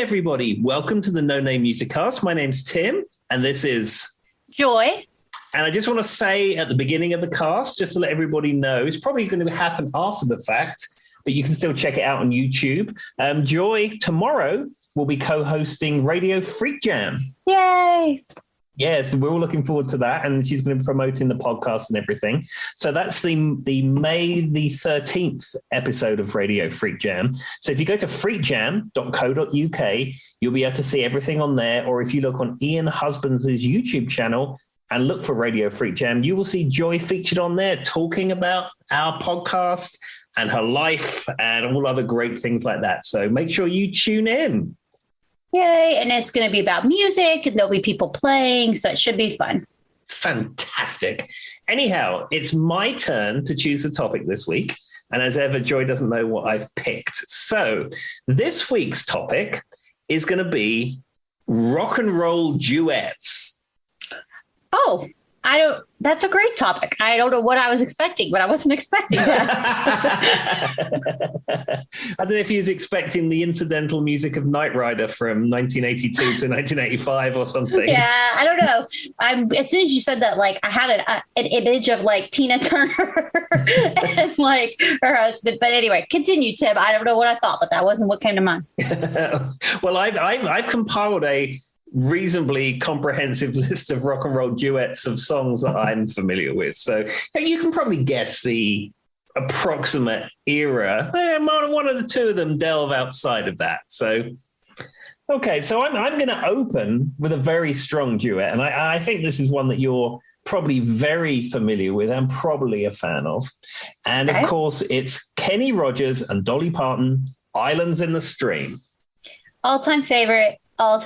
everybody. Welcome to the No Name Music Cast. My name's Tim, and this is Joy. And I just want to say at the beginning of the cast, just to let everybody know, it's probably going to happen after the fact, but you can still check it out on YouTube. Joy, tomorrow, will be co-hosting Radio Freak Jam. Yay! Yes, we're all looking forward to that, and she's going to be promoting the podcast and everything. So that's the May the 13th episode of Radio Freak Jam. So if you go to freakjam.co.uk, you'll be able to see everything on there. Or if you look on Ian Husbands' YouTube channel and look for Radio Freak Jam, you will see Joy featured on there talking about our podcast and her life and all other great things like that. So make sure you tune in. Yay. And it's going to be about music and there'll be people playing. So it should be fun. Fantastic. Anyhow, it's my turn to choose the topic this week. And as ever, Joy doesn't know what I've picked. So this week's topic is going to be rock and roll duets. Oh, that's a great topic. I don't know what I was expecting, but I wasn't expecting that. I don't know if he was expecting the incidental music of Knight Rider from 1982 to 1985 or something. Yeah, I don't know. As soon as you said that, like I had an image of like Tina Turner and like her husband. But anyway, continue, Tim. I don't know what I thought, but that wasn't what came to mind. Well, I've compiled a reasonably comprehensive list of rock and roll duets of songs that I'm familiar with. So you can probably guess the approximate era. One or two of them delve outside of that. So, okay, so I'm going to open with a very strong duet. And I think this is one that you're probably very familiar with and probably a fan of. And of course, it's Kenny Rogers and Dolly Parton, Islands in the Stream. All-time favorite of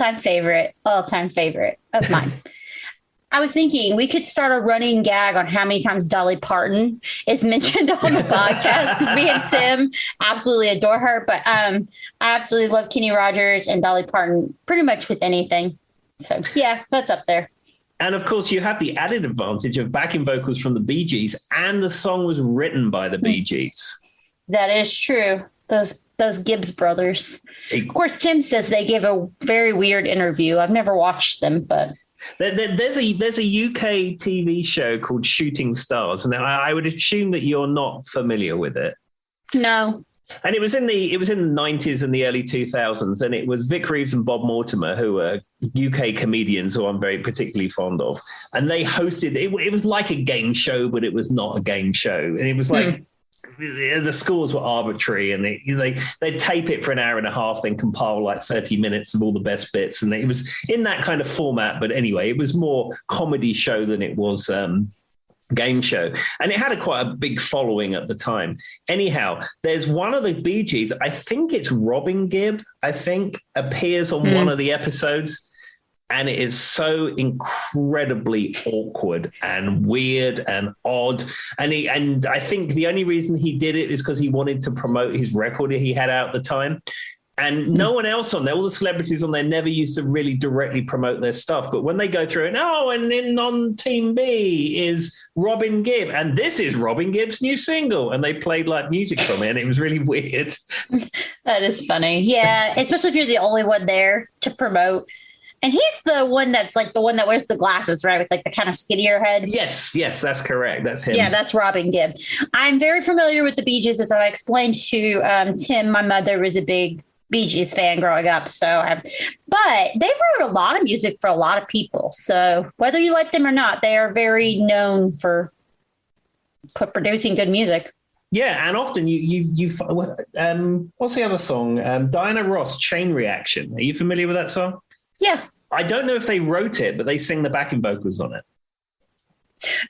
mine. I was thinking we could start a running gag on how many times Dolly Parton is mentioned on the podcast because me and Tim absolutely adore her. But I absolutely love Kenny Rogers and Dolly Parton pretty much with anything. So, yeah, that's up there. And of course, you have the added advantage of backing vocals from the Bee Gees, and the song was written by the Bee Gees. That is true. Those Gibbs brothers. Of course, Tim says they give a very weird interview. I've never watched them, but there's a UK TV show called Shooting Stars. Now, I would assume that you're not familiar with it. No. And it was in the 90s and the early 2000s, and it was Vic Reeves and Bob Mortimer, who were UK comedians who I'm very particularly fond of. And they hosted it was like a game show, but it was not a game show. And it was like the scores were arbitrary, and they'd tape it for an hour and a half, then compile like 30 minutes of all the best bits. And it was in that kind of format. But anyway, it was more comedy show than it was game show. And it had quite a big following at the time. Anyhow, there's one of the Bee Gees, I think it's Robin Gibb, appears on one of the episodes. And it is so incredibly awkward and weird and odd. And I think the only reason he did it is because he wanted to promote his record he had out at the time. And no one else on there, all the celebrities on there never used to really directly promote their stuff. But when they go through it, and then on Team B is Robin Gibb. And this is Robin Gibb's new single. And they played like music from it. And it was really weird. That is funny. Yeah, especially if you're the only one there to promote. And he's the one that's like the one that wears the glasses, right? With like the kind of skinnier head. Yes, that's correct. That's him. Yeah, that's Robin Gibb. I'm very familiar with the Bee Gees. As I explained to Tim, my mother was a big Bee Gees fan growing up. But they wrote a lot of music for a lot of people. So whether you like them or not, they are very known for producing good music. Yeah, and often you what's the other song? Diana Ross, Chain Reaction. Are you familiar with that song? Yeah. I don't know if they wrote it, but they sing the backing vocals on it.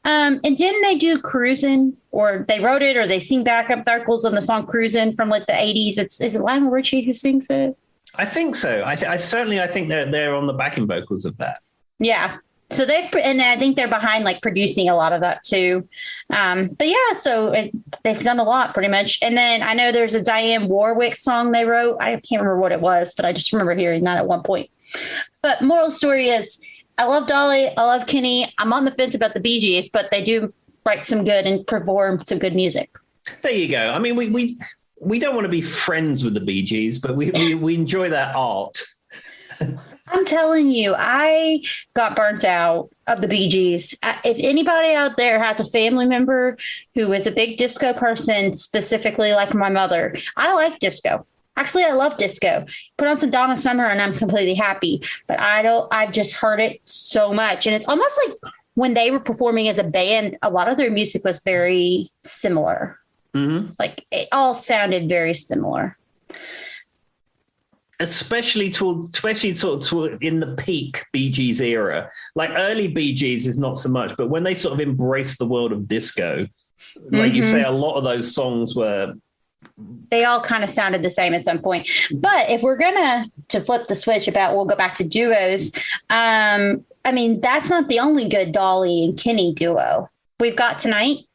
And didn't they do Cruisin', or they wrote it, or they sing backup vocals on the song Cruisin' from like the 80s? Is it Lionel Richie who sings it? I think so. I think they're on the backing vocals of that. Yeah. So and I think they're behind like producing a lot of that too. But yeah, so they've done a lot pretty much. And then I know there's a Diane Warwick song they wrote. I can't remember what it was, but I just remember hearing that at one point. But moral story is I love Dolly. I love Kenny. I'm on the fence about the Bee Gees, but they do write some good and perform some good music. There you go. I mean, we don't want to be friends with the Bee Gees, but we enjoy that art. I'm telling you, I got burnt out of the Bee Gees. If anybody out there has a family member who is a big disco person, specifically like my mother, I like disco. Actually, I love disco. Put on some Donna Summer and I'm completely happy. But I've just heard it so much. And it's almost like when they were performing as a band, a lot of their music was very similar. Mm-hmm. Like it all sounded very similar. Especially sort of in the peak Bee Gees era. Like early Bee Gees is not so much, but when they sort of embraced the world of disco, like you say, a lot of those songs were... They all kind of sounded the same at some point. But if we're to flip the switch we'll go back to duos. I mean, that's not the only good Dolly and Kenny duo. We've got Tonight.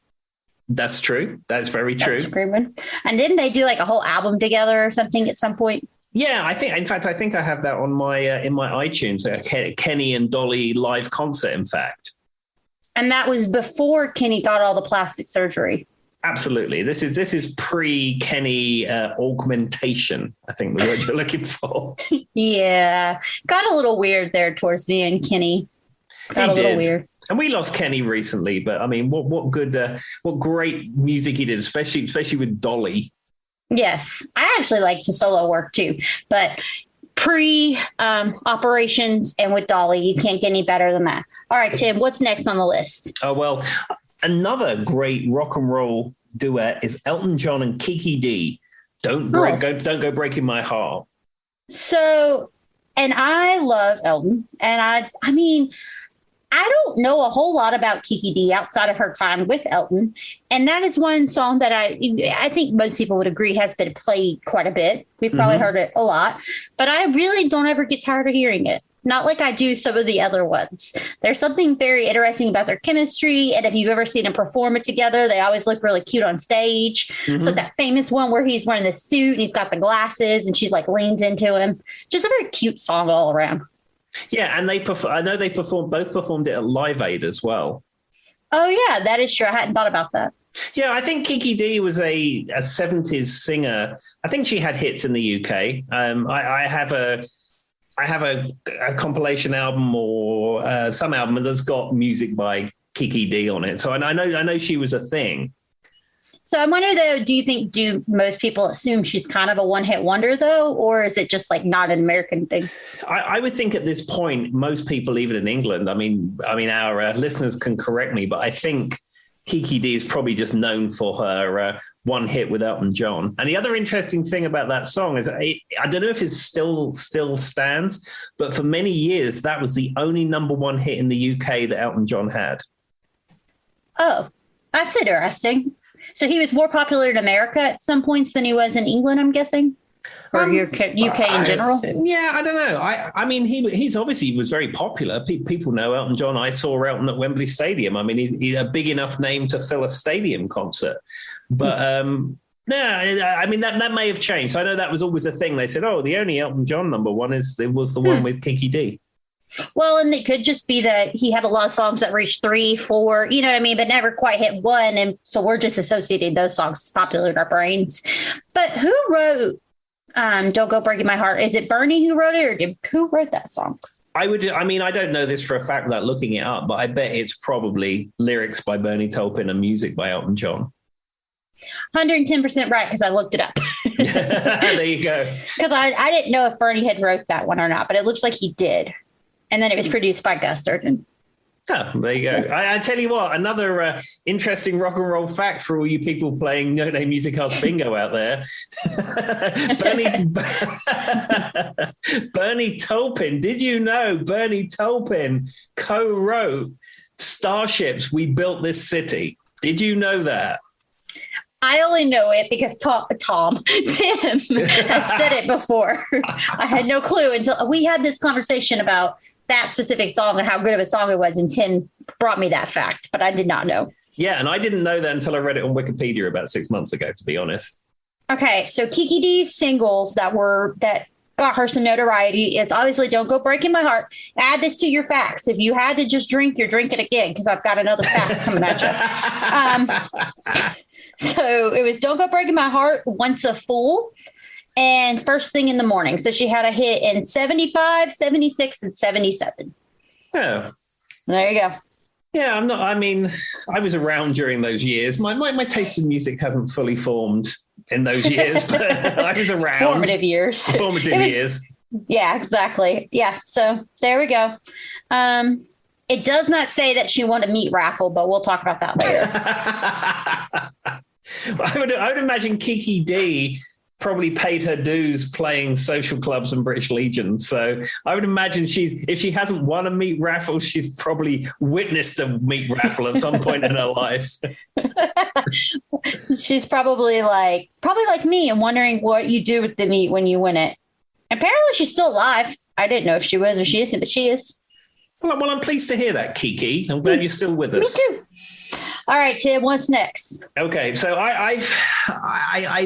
That's true. That's very true. That's a great one. And didn't they do like a whole album together or something at some point? Yeah, I think I have that on my in my iTunes, Kenny and Dolly live concert, in fact. And that was before Kenny got all the plastic surgery. Absolutely. This is pre-Kenny augmentation, I think the word you're looking for. Yeah. Got a little weird there towards the end, Kenny. Got a little weird. And we lost Kenny recently, but I mean, what great music he did, especially with Dolly. Yes, I actually like to solo work too, but operations and with Dolly, you can't get any better than that. All right, Tim, what's next on the list? Oh, well, another great rock and roll duet is Elton John and Kiki D. Don't go breaking my heart. So, and I love Elton, and I mean, I don't know a whole lot about Kiki D outside of her time with Elton. And that is one song that I think most people would agree has been played quite a bit. We've probably heard it a lot, but I really don't ever get tired of hearing it. Not like I do some of the other ones. There's something very interesting about their chemistry. And if you've ever seen them perform it together, they always look really cute on stage. So that famous one where he's wearing the suit and he's got the glasses and she's like leans into him. Just a very cute song all around. Yeah, and I know they both performed it at Live Aid as well. Oh, yeah, that is true. I hadn't thought about that. Yeah, I think Kiki D was a 70s singer. I think she had hits in the UK. I have a compilation album or some album that's got music by Kiki D on it. So I know she was a thing. So I wonder, though, do most people assume she's kind of a one-hit wonder, though, or is it just like not an American thing? I would think at this point, most people, even in England, I mean, our listeners can correct me, but I think Kiki D is probably just known for her one hit with Elton John. And the other interesting thing about that song is I don't know if it still stands, but for many years, that was the only number one hit in the UK that Elton John had. Oh, that's interesting. So he was more popular in America at some points than he was in England, I'm guessing, or UK in general. Yeah, I don't know. I mean, he's obviously was very popular. People know Elton John. I saw Elton at Wembley Stadium. I mean, he's a big enough name to fill a stadium concert. But yeah, I mean that may have changed. So I know that was always a thing. They said, "Oh, the only Elton John number one was the one with Kiki D." Well, and it could just be that he had a lot of songs that reached 3, 4, you know what I mean, but never quite hit 1. And so we're just associating those songs as popular in our brains. But who wrote Don't Go Breaking My Heart? Is it Bernie who wrote it, or who wrote that song? I don't know this for a fact without looking it up, but I bet it's probably lyrics by Bernie Taupin and music by Elton John. 110% right, because I looked it up. There you go. Because I didn't know if Bernie had wrote that one or not, but it looks like he did. And then it was produced by Gus Duggan. Oh, there you go. I tell you what, another interesting rock and roll fact for all you people playing No Name Music House Bingo out there. Bernie Taupin. Did you know Bernie Taupin co-wrote Starships, We Built This City? Did you know that? I only know it because Tim has said it before. I had no clue until we had this conversation about that specific song and how good of a song it was. And Tim brought me that fact, but I did not know. Yeah, and I didn't know that until I read it on Wikipedia about 6 months ago, to be honest. Okay, so Kiki D's singles that got her some notoriety is obviously Don't Go Breaking My Heart. Add this to your facts. If you had to just drink, you're drinking again, because I've got another fact coming at you. So it was Don't Go Breaking My Heart, Once a Fool. and First Thing in the Morning. So she had a hit in 75, 76, and 77. Yeah. There you go. Yeah, I was around during those years. My taste in music hasn't fully formed in those years, but I was around. Formative years. Years. Yeah, exactly. Yeah. So there we go. It does not say that she won a meat raffle, but we'll talk about that later. I would imagine Kiki D probably paid her dues playing social clubs and British Legion. So I would imagine if she hasn't won a meat raffle, she's probably witnessed a meat raffle at some point in her life. She's probably like me and wondering what you do with the meat when you win it. Apparently she's still alive. I didn't know if she was or she isn't, but she is. Well, I'm pleased to hear that, Kiki. I'm glad you're still with us. Me too. All right, Tim, what's next? Okay, so I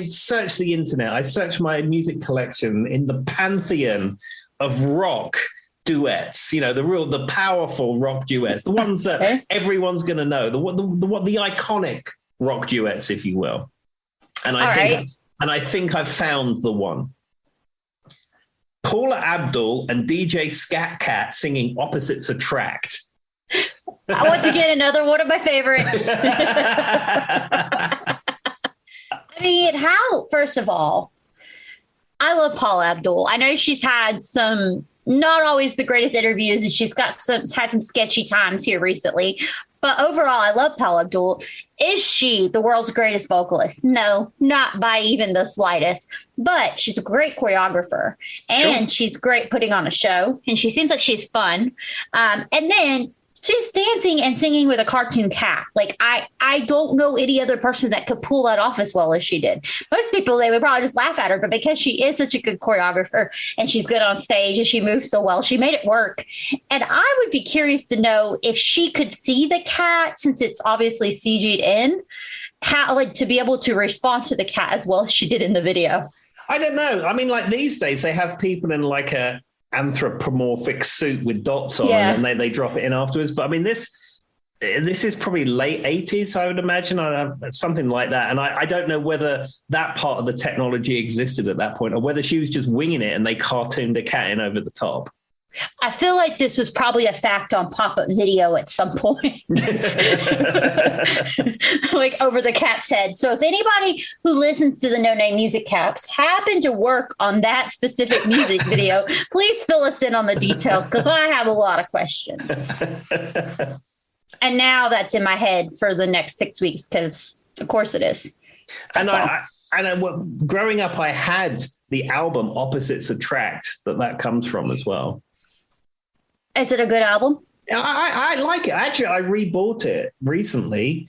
searched the internet. I searched my music collection in the pantheon of rock duets. You know, the powerful rock duets, the ones that everyone's going to know, the iconic rock duets, if you will. And I think I've found the one. Paula Abdul and DJ Scat Cat singing Opposites Attract. Once again, another one of my favorites. I mean, first of all, I love Paula Abdul. I know she's had some not always the greatest interviews, and she's had some sketchy times here recently. But overall, I love Paula Abdul. Is she the world's greatest vocalist? No, not by even the slightest. But she's a great choreographer, and she's great putting on a show, and she seems like she's fun. And then she's dancing and singing with a cartoon cat. Like, I don't know any other person that could pull that off as well as she did. Most people, they would probably just laugh at her, but because she is such a good choreographer and she's good on stage and she moves so well, she made it work. And I would be curious to know if she could see the cat, since it's obviously CG'd in, how, to be able to respond to the cat as well as she did in the video. I don't know. I mean, these days they have people in a anthropomorphic suit with dots on, and they drop it in afterwards. But I mean, this is probably late 80s, I would imagine, something like that. And I don't know whether that part of the technology existed at that point, or whether she was just winging it and they cartooned a cat in over the top. I feel like this was probably a fact on pop-up video at some point, like over the cat's head. So if anybody who listens to the No Name Music Caps happen to work on that specific music video, please fill us in on the details, because I have a lot of questions. And now that's in my head for the next 6 weeks, because of course it is. And growing up, I had the album Opposites Attract that comes from as well. Is it a good album? I like it. Actually, I rebought it recently.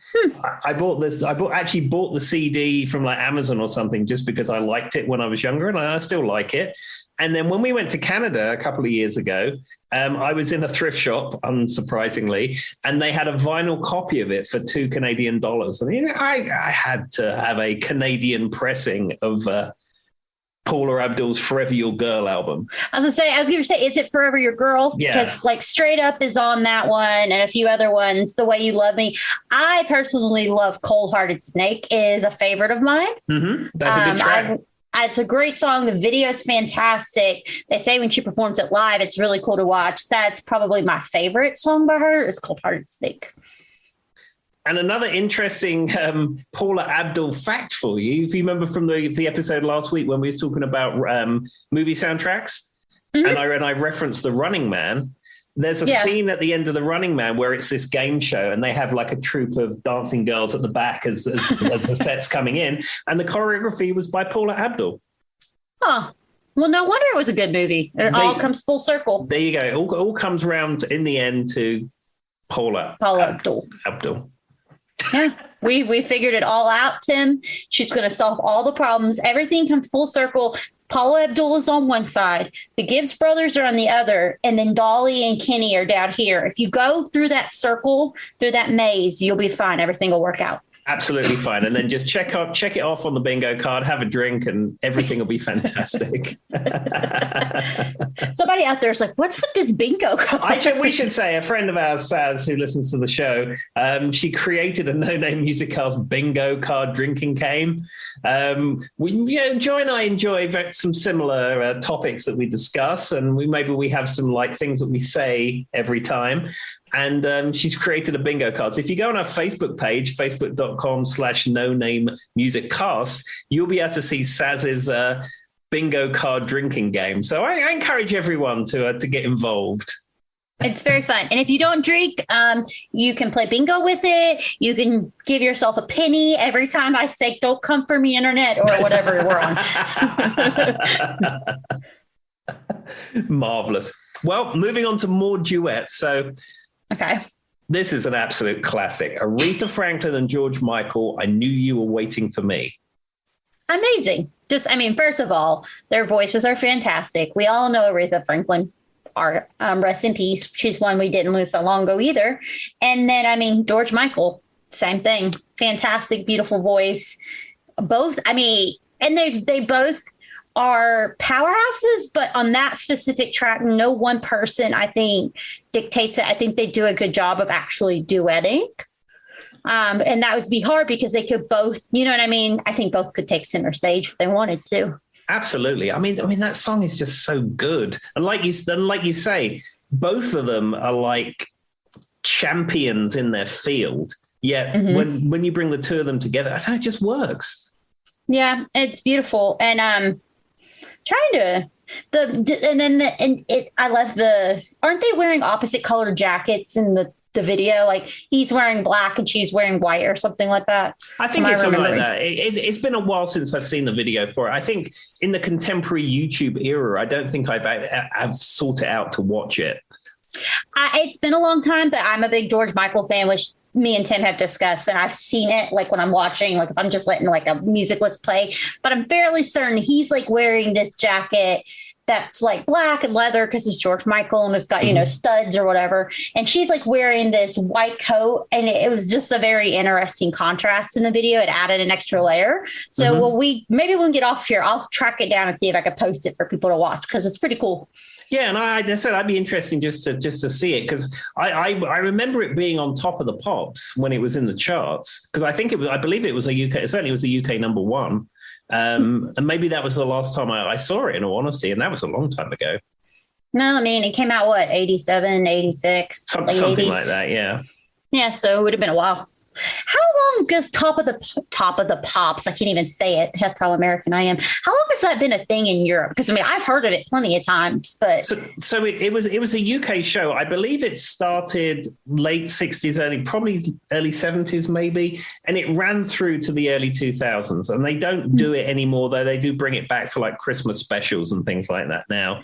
I bought the CD from Amazon or something just because I liked it when I was younger, and I still like it. And then when we went to Canada a couple of years ago, I was in a thrift shop, unsurprisingly, and they had a vinyl copy of it for $2 Canadian. I mean, I had to have a Canadian pressing of Paula Abdul's Forever Your Girl album. I was going to say, is it Forever Your Girl? Yeah. Because Straight Up is on that one, and a few other ones. The Way You Love Me. I personally love Cold Hearted Snake is a favorite of mine. Mm-hmm. That's a good track. It's a great song. The video is fantastic. They say when she performs it live, it's really cool to watch. That's probably my favorite song by her is Cold Hearted Snake. And another interesting Paula Abdul fact for you, if you remember from the episode last week when we were talking about movie soundtracks, and I referenced The Running Man, there's a scene at the end of The Running Man where it's this game show and they have a troupe of dancing girls at the back as the set's coming in, and the choreography was by Paula Abdul. Huh. Well, no wonder it was a good movie. It all comes full circle. There you go. It all comes round in the end to Paula Abdul. Yeah, we figured it all out, Tim. She's going to solve all the problems. Everything comes full circle. Paula Abdul is on one side. The Gibbs brothers are on the other. And then Dolly and Kenny are down here. If you go through that circle, through that maze, you'll be fine. Everything will work out. Absolutely fine. And then just check it off on the bingo card, have a drink, and everything will be fantastic. Somebody out there is like, what's with this bingo card? We should say a friend of ours, Saz, who listens to the show, she created a No Name Music Cast bingo card drinking game. Joy and I enjoy some similar topics that we discuss, and maybe we have some like things that we say every time. And she's created a bingo card. So if you go on our Facebook page, facebook.com/no name music cast, you'll be able to see Saz's bingo card drinking game. So I encourage everyone to get involved. It's very fun. And if you don't drink, you can play bingo with it. You can give yourself a penny every time I say, don't come for me, internet, or whatever we're on. Marvelous. Well, moving on to more duets. So, okay. This is an absolute classic. Aretha Franklin and George Michael, I Knew You Were Waiting for Me. Amazing. First of all, their voices are fantastic. We all know Aretha Franklin. Rest in peace. She's one we didn't lose that long ago either. And then, George Michael, same thing. Fantastic, beautiful voice. Both, and they both are powerhouses, but on that specific track, no one person, I think, dictates it. I think they do a good job of actually duetting. And that would be hard because they could both, you know what I mean? I think both could take center stage if they wanted to. Absolutely. I mean, that song is just so good. And like you say, both of them are like champions in their field. Yet when you bring the two of them together, I think it just works. Yeah, it's beautiful. And I love aren't they wearing opposite colored jackets in the video? Like he's wearing black and she's wearing white or something like that. I think it's something like that. It's been a while since I've seen the video for it. I think in the contemporary YouTube era, I don't think I've sought it out to watch it. It's been a long time, but I'm a big George Michael fan, which me and Tim have discussed, and I've seen it like when I'm watching, like if I'm just letting like a music let's play, but I'm fairly certain he's like wearing this jacket that's like black and leather because it's George Michael and it's got, studs or whatever. And she's like wearing this white coat. And it was just a very interesting contrast in the video. It added an extra layer. So maybe we'll get off here. I'll track it down and see if I can post it for people to watch because it's pretty cool. Yeah, and I said I'd be interesting just to see it because I remember it being on Top of the Pops when it was in the charts because I believe it was certainly was the UK number one. And maybe that was the last time I saw it, in all honesty, and that was a long time ago. No, it came out, 87, 86? Something 80s. Like that, yeah. Yeah, so it would have been a while. How long does Top of the Pops, I can't even say it, that's how American I am. How long has that been a thing in Europe? Because, I've heard of it plenty of times, but... So it was a UK show. I believe it started late 60s, probably early 70s maybe, and it ran through to the early 2000s. And they don't do it anymore, though. They do bring it back for like Christmas specials and things like that now.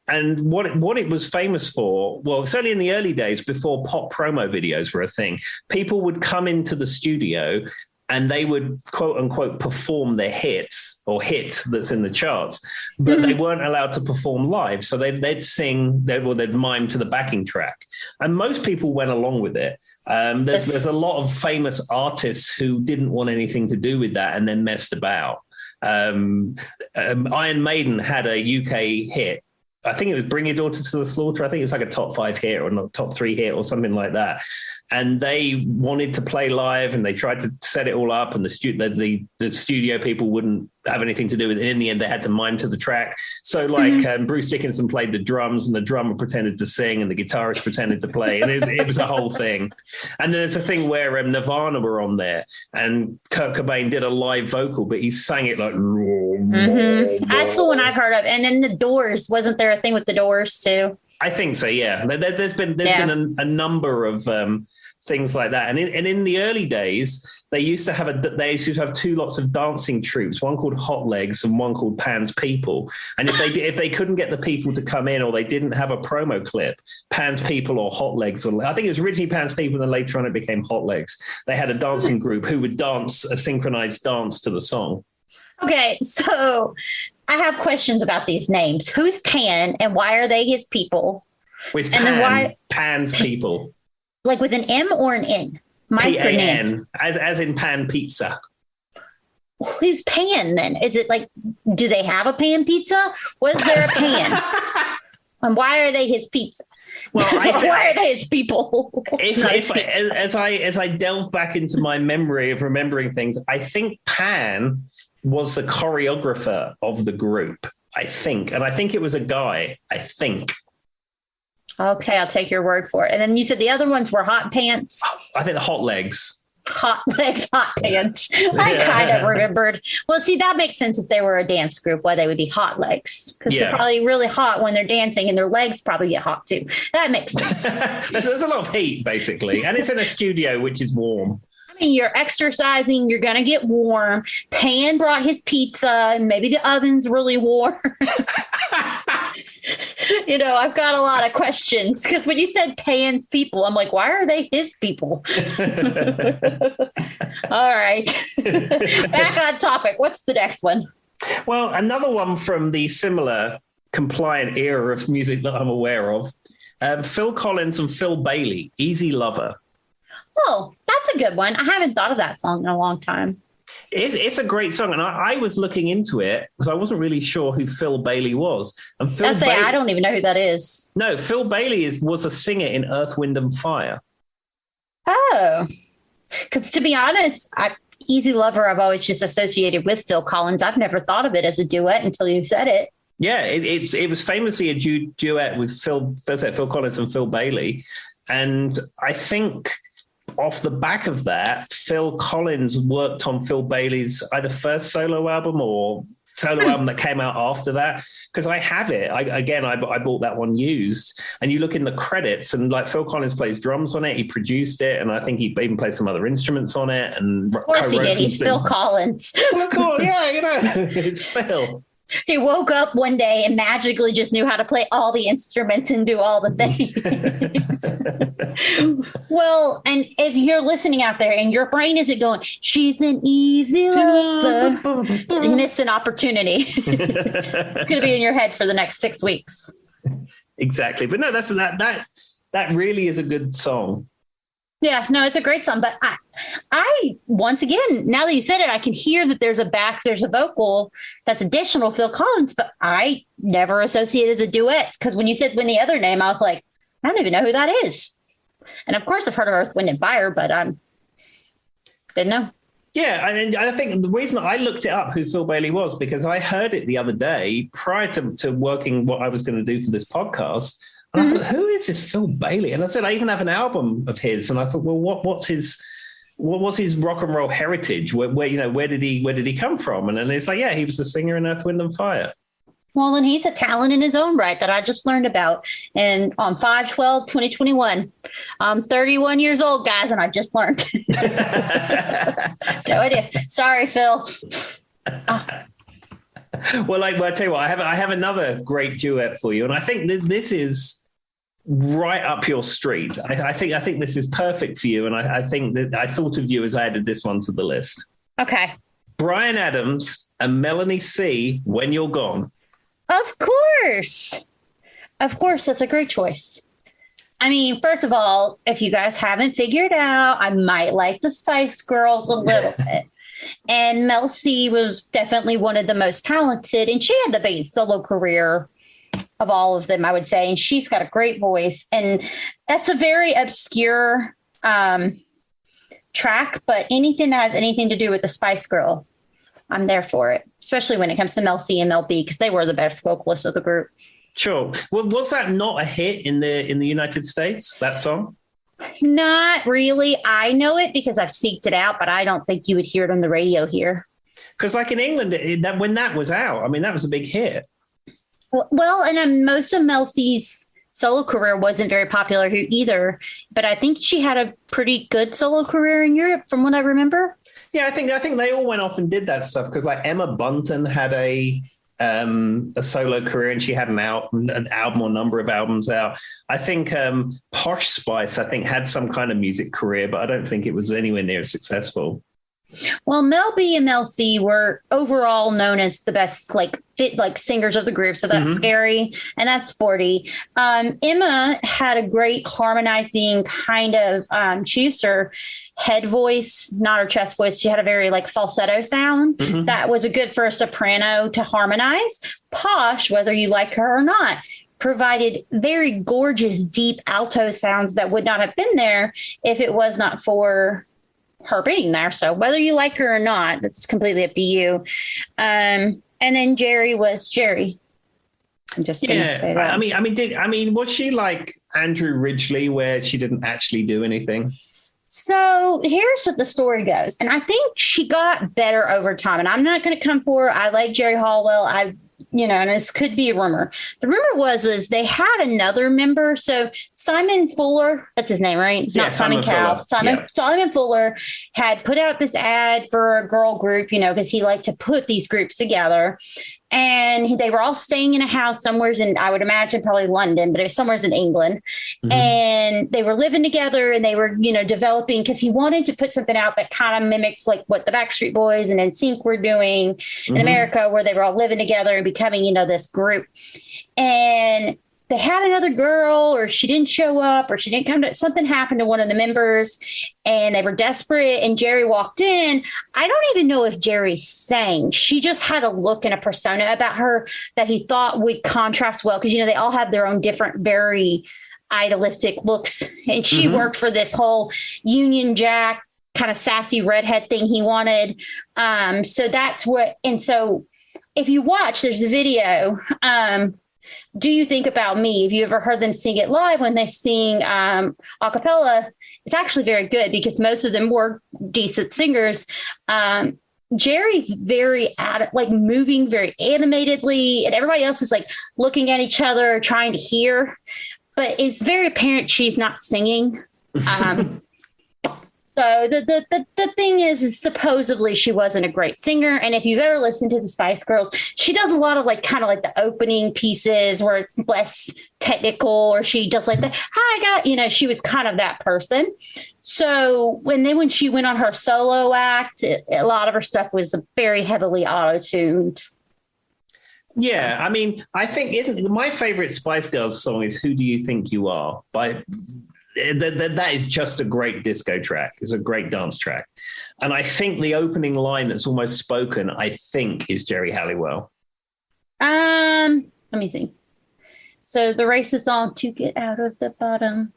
And what it was famous for, well, certainly in the early days before pop promo videos were a thing, people would come into the studio and they would, quote unquote, perform their hits or hit that's in the charts, but they weren't allowed to perform live. So they'd sing, they'd mime to the backing track. And most people went along with it. There's a lot of famous artists who didn't want anything to do with that and then messed about. Iron Maiden had a UK hit. I think it was Bring Your Daughter to the Slaughter. I think it was like a top 5 hit or not top 3 hit or something like that. And they wanted to play live and they tried to set it all up and the studio people wouldn't have anything to do with it. In the end, they had to mime to the track. So Bruce Dickinson played the drums and the drummer pretended to sing and the guitarist pretended to play. And it was a whole thing. And then there's a thing where Nirvana were on there and Kurt Cobain did a live vocal, but he sang it like... That's the one I've heard of. And then the Doors, wasn't there a thing with the Doors too? I think so, yeah. There's been a number of things like that, and in the early days, they used to have 2 lots of dancing troupes, one called Hot Legs and one called Pan's People. And if they couldn't get the people to come in or they didn't have a promo clip, Pan's People or Hot Legs, or I think it was originally Pan's People, and then later on it became Hot Legs. They had a dancing group who would dance a synchronized dance to the song. Okay, so I have questions about these names. Who's Pan and why are they his people? Pan's People. Like with an M or an N? P-A-N, as in pan pizza. Who's Pan then? Is it like, do they have a Pan pizza? Was there a Pan? And why are they his pizza? Well, why are they his people? As I delve back into my memory of remembering things, I think Pan was the choreographer of the group. I think it was a guy. I think. Okay, I'll take your word for it. And then you said the other ones were Hot Pants. I think the Hot Legs. Hot Legs, Hot Pants. I kind of remembered. Well, see, that makes sense if they were a dance group, why they would be Hot Legs. Because they're probably really hot when they're dancing and their legs probably get hot too. That makes sense. There's a lot of heat, basically. And it's in a studio, which is warm. I mean, you're exercising, you're going to get warm. Pan brought his pizza and maybe the oven's really warm. I've got a lot of questions because when you said Pan's people, I'm like, why are they his people? All right. Back on topic. What's the next one? Well, another one from the similar compliant era of music that I'm aware of. Phil Collins and Phil Bailey, Easy Lover. Oh, that's a good one. I haven't thought of that song in a long time. It's a great song, and I was looking into it because I wasn't really sure who Phil Bailey was. And I don't even know who that is. No, Phil Bailey was a singer in Earth, Wind and Fire. Oh, because to be honest, Easy Lover I've always just associated with Phil Collins. I've never thought of it as a duet until you said it. Yeah, it was famously a duet with Phil Collins and Phil Bailey, and I think off the back of that, Phil Collins worked on Phil Bailey's either first solo album or solo album that came out after that, because I have it. I bought that one used, and you look in the credits and like Phil Collins plays drums on it. He produced it, and I think he even played some other instruments on it. And of course he did. He's Phil Collins. Well, of course, yeah, it's Phil. He woke up one day and magically just knew how to play all the instruments and do all the things. Well, and if you're listening out there and your brain isn't going, she's an easy lover, you missed an opportunity. It's going to be in your head for the next 6 weeks. Exactly. But no, that really is a good song. Yeah, no, it's a great song. But I once again, now that you said it, I can hear that there's a vocal that's additional Phil Collins, but I never associate it as a duet. Because when you said the other name, I was like, I don't even know who that is. And of course, I've heard of Earth, Wind and Fire, but didn't know. Yeah, and I think the reason I looked it up who Phil Bailey was, because I heard it the other day prior to working what I was going to do for this podcast. And I thought, who is this Phil Bailey? And I said, I even have an album of his. And I thought, well, what's his rock and roll heritage? Where did he come from? And then it's like, yeah, he was the singer in Earth, Wind and Fire. Well, and he's a talent in his own right that I just learned about. And on 5/12/2021, I'm 31 years old, guys, and I just learned. No idea. Sorry, Phil. Well, I tell you what, I have another great duet for you, and I think this is right up your street. I think this is perfect for you, and I think that I thought of you as I added this one to the list. Okay. Bryan Adams and Melanie C. When You're Gone. Of course, that's a great choice. I mean, first of all, if you guys haven't figured out, I might like the Spice Girls a little bit. And Mel C was definitely one of the most talented, and she had the biggest solo career of all of them, I would say. And she's got a great voice. And that's a very obscure track, but anything that has anything to do with the Spice Girl, I'm there for it, especially when it comes to Mel C and Mel B, because they were the best vocalists of the group. Sure. Well, was that not a hit in the United States, that song? Not really. I know it because I've seeked it out, but I don't think you would hear it on the radio here. Because like in England, when that was out, I mean, that was a big hit. Well, and most of Mel C's solo career wasn't very popular here either, but I think she had a pretty good solo career in Europe from what I remember. Yeah, I think they all went off and did that stuff because like Emma Bunton had a solo career and she had an album or number of albums out. I think Posh Spice, had some kind of music career, but I don't think it was anywhere near as successful. Well, Mel B and Mel C were overall known as the best singers of the group. So that's scary and that's sporty. Emma had a great harmonizing kind of, she used her head voice, not her chest voice. She had a very falsetto sound that was good for a soprano to harmonize. Posh, whether you like her or not, provided very gorgeous, deep alto sounds that would not have been there if it was not for her being there. So whether you like her or not, that's completely up to you. And then Jerry was Jerry. I'm just going to say that. I mean, was she like Andrew Ridgeley, where she didn't actually do anything? So here's what the story goes. And I think she got better over time. And I'm not going to come for her. I like Jerry Halliwell. And this could be a rumor. The rumor was they had another member. So Simon Fuller, that's his name, right? It's not Simon Cowell. Simon Fuller had put out this ad for a girl group, because he liked to put these groups together. And they were all staying in a house somewhere in, I would imagine, probably London, but it was somewhere in England. And they were living together and they were, developing, because he wanted to put something out that kind of mimics what the Backstreet Boys and NSYNC were doing in America, where they were all living together and becoming, this group. And they had another girl, or she didn't show up, or she didn't come to, something happened to one of the members and they were desperate. And Jerry walked in. I don't even know if Jerry sang. She just had a look and a persona about her that he thought would contrast well. Cause they all have their own different, very idealistic looks. And she worked for this whole Union Jack kind of sassy redhead thing he wanted. So that's what, and so if you watch, there's a video, Do You Think About Me? Have you ever heard them sing it live when they sing a cappella? It's actually very good because most of them were decent singers. Jerry's very moving very animatedly, and everybody else is looking at each other, trying to hear. But it's very apparent she's not singing. So the thing is supposedly she wasn't a great singer. And if you've ever listened to the Spice Girls, she does a lot of the opening pieces where it's less technical, or she does she was kind of that person. So when she went on her solo act, a lot of her stuff was very heavily auto-tuned. Yeah, I mean, I think my favorite Spice Girls song is "Who Do You Think You Are" by. That is just a great disco track. It's a great dance track. And I think the opening line that's almost spoken, I think, is Jerry Halliwell. Let me think. So the race is on to get out of the bottom.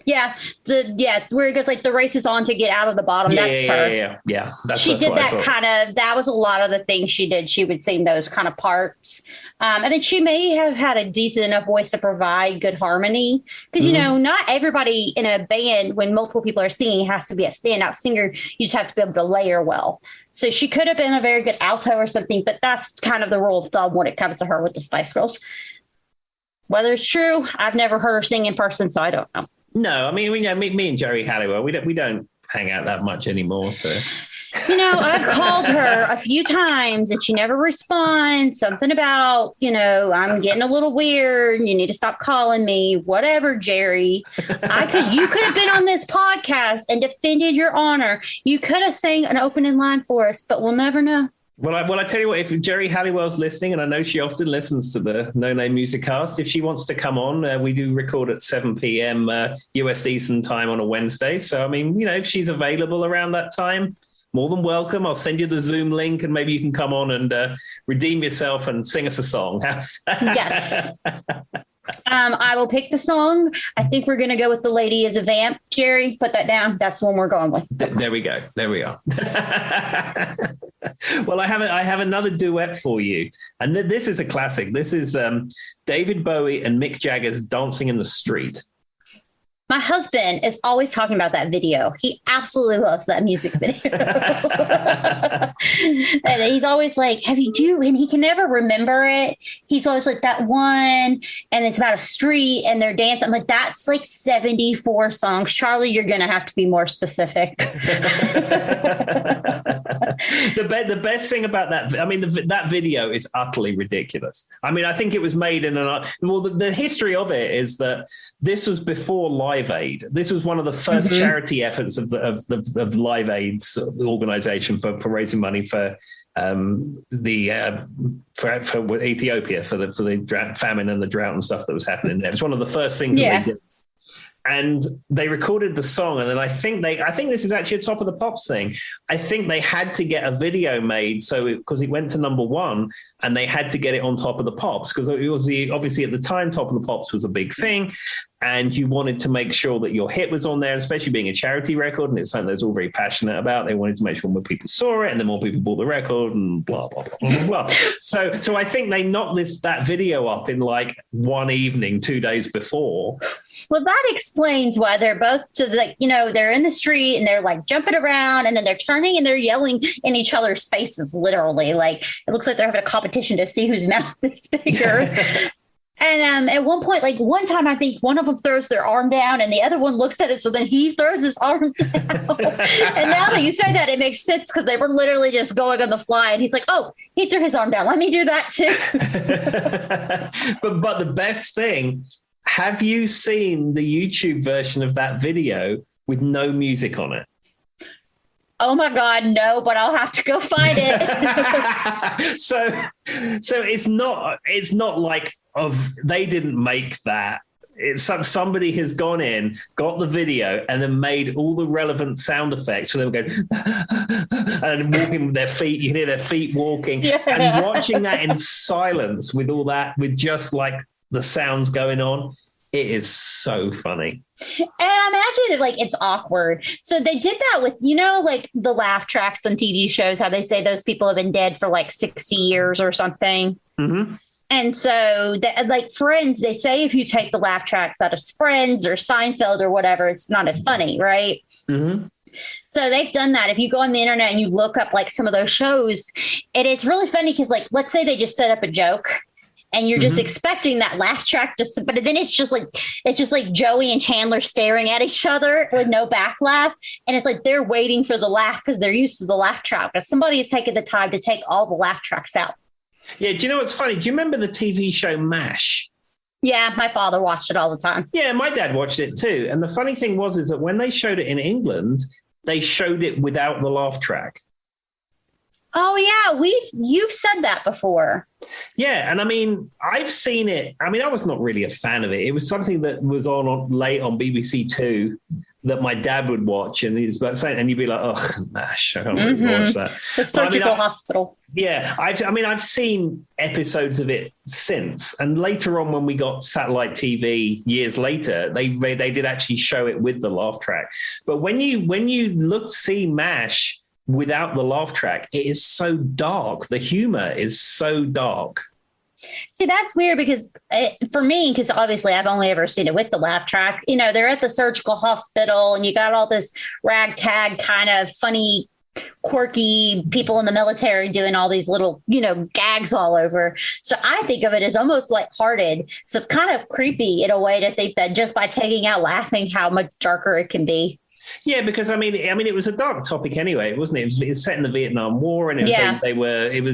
Yeah, where it goes the race is on to get out of the bottom. That's her. Yeah. She did that that was a lot of the things she did. She would sing those kind of parts. And then she may have had a decent enough voice to provide good harmony. Because, not everybody in a band, when multiple people are singing, has to be a standout singer. You just have to be able to layer well. So she could have been a very good alto or something, but that's kind of the rule of thumb when it comes to her with the Spice Girls. Whether it's true, I've never heard her sing in person, so I don't know. No, I mean, me and Jerry Halliwell, we don't hang out that much anymore. So, I've called her a few times and she never responds. Something about, I'm getting a little weird. You need to stop calling me. Whatever, Jerry. You could have been on this podcast and defended your honor. You could have sang an opening line for us, but we'll never know. Well, I tell you what, if Jerry Halliwell's listening, and I know she often listens to the No Name Music Cast, if she wants to come on, we do record at 7 p.m. US Eastern time on a Wednesday. So, I mean, if she's available around that time, more than welcome. I'll send you the Zoom link and maybe you can come on and redeem yourself and sing us a song. Yes. I will pick the song. I think we're going to go with The Lady is a Vamp. Jerry, put that down. That's the one we're going with. There we go. There we are. Well, I have another duet for you. And this is a classic. This is David Bowie and Mick Jagger's Dancing in the Street. My husband is always talking about that video. He absolutely loves that music video. And he's always like, have you do? And he can never remember it. He's always like, that one. And it's about a street and they're dancing. I'm like, that's like 74 songs. Charlie, you're going to have to be more specific. The best thing about that, I mean, that video is utterly ridiculous. I mean, I think it was made in the history of it is that this was before Live Aid. This was one of the first charity efforts of Live Aid's organization for raising money for Ethiopia for the famine and the drought and stuff that was happening there. It's one of the first things that they did. And they recorded the song, and then I think this is actually a Top of the Pops thing. I think they had to get a video made because it went to number one, and they had to get it on Top of the Pops because it was obviously at the time Top of the Pops was a big thing, and you wanted to make sure that your hit was on there, especially being a charity record, and it's something that's all very passionate about. They wanted to make sure more people saw it, and then more people bought the record, and blah blah blah blah blah. So I think they knocked that video up in like one evening, 2 days before. Well, that explains why they're both they're in the street and they're like jumping around, and then they're turning and they're yelling in each other's faces, literally. Like it looks like they're having a competition to see whose mouth is bigger. And at one point, like one time, I think one of them throws their arm down and the other one looks at it. So then he throws his arm down. And now that you say that, it makes sense because they were literally just going on the fly. And he's like, oh, he threw his arm down. Let me do that too. But the best thing, have you seen the YouTube version of that video with no music on it? Oh my God, no, but I'll have to go find it. So it's not like they didn't make that. It's somebody has gone in, got the video, and then made all the relevant sound effects. So they were going and walking with their feet. You can hear their feet walking, and watching that in silence with all that, with just like the sounds going on. It is so funny. And I imagine it's awkward. So they did that with, like the laugh tracks on TV shows, how they say those people have been dead for like 60 years or something. Mm-hmm. And so like Friends, they say if you take the laugh tracks out of Friends or Seinfeld or whatever, it's not as funny, right? Mm-hmm. So they've done that. If you go on the internet and you look up like some of those shows, it's really funny because like, let's say they just set up a joke. And you're just expecting that laugh track but then it's just like Joey and Chandler staring at each other with no back laugh. And it's like they're waiting for the laugh because they're used to the laugh track. But somebody has taken the time to take all the laugh tracks out. Yeah. Do you know what's funny? Do you remember the TV show MASH? Yeah, my father watched it all the time. Yeah, my dad watched it too. And the funny thing is that when they showed it in England, they showed it without the laugh track. Oh, yeah. You've said that before. Yeah. And I mean, I've seen it. I mean, I was not really a fan of it. It was something that was on late on BBC Two that my dad would watch. And he's like saying, and you'd be like, oh, MASH. I can't really watch that. The surgical hospital. Yeah. I've seen episodes of it since. And later on, when we got satellite TV years later, they did actually show it with the laugh track. But when you see MASH without the laugh track, it is so dark. The humor is so dark. See, that's weird because for me, because obviously I've only ever seen it with the laugh track. They're at the surgical hospital and you got all this ragtag kind of funny, quirky people in the military doing all these little, gags all over. So I think of it as almost lighthearted. So it's kind of creepy in a way to think that just by taking out laughing, how much darker it can be. Yeah, because I mean, it was a dark topic anyway, wasn't it? It was set in the Vietnam War, and it was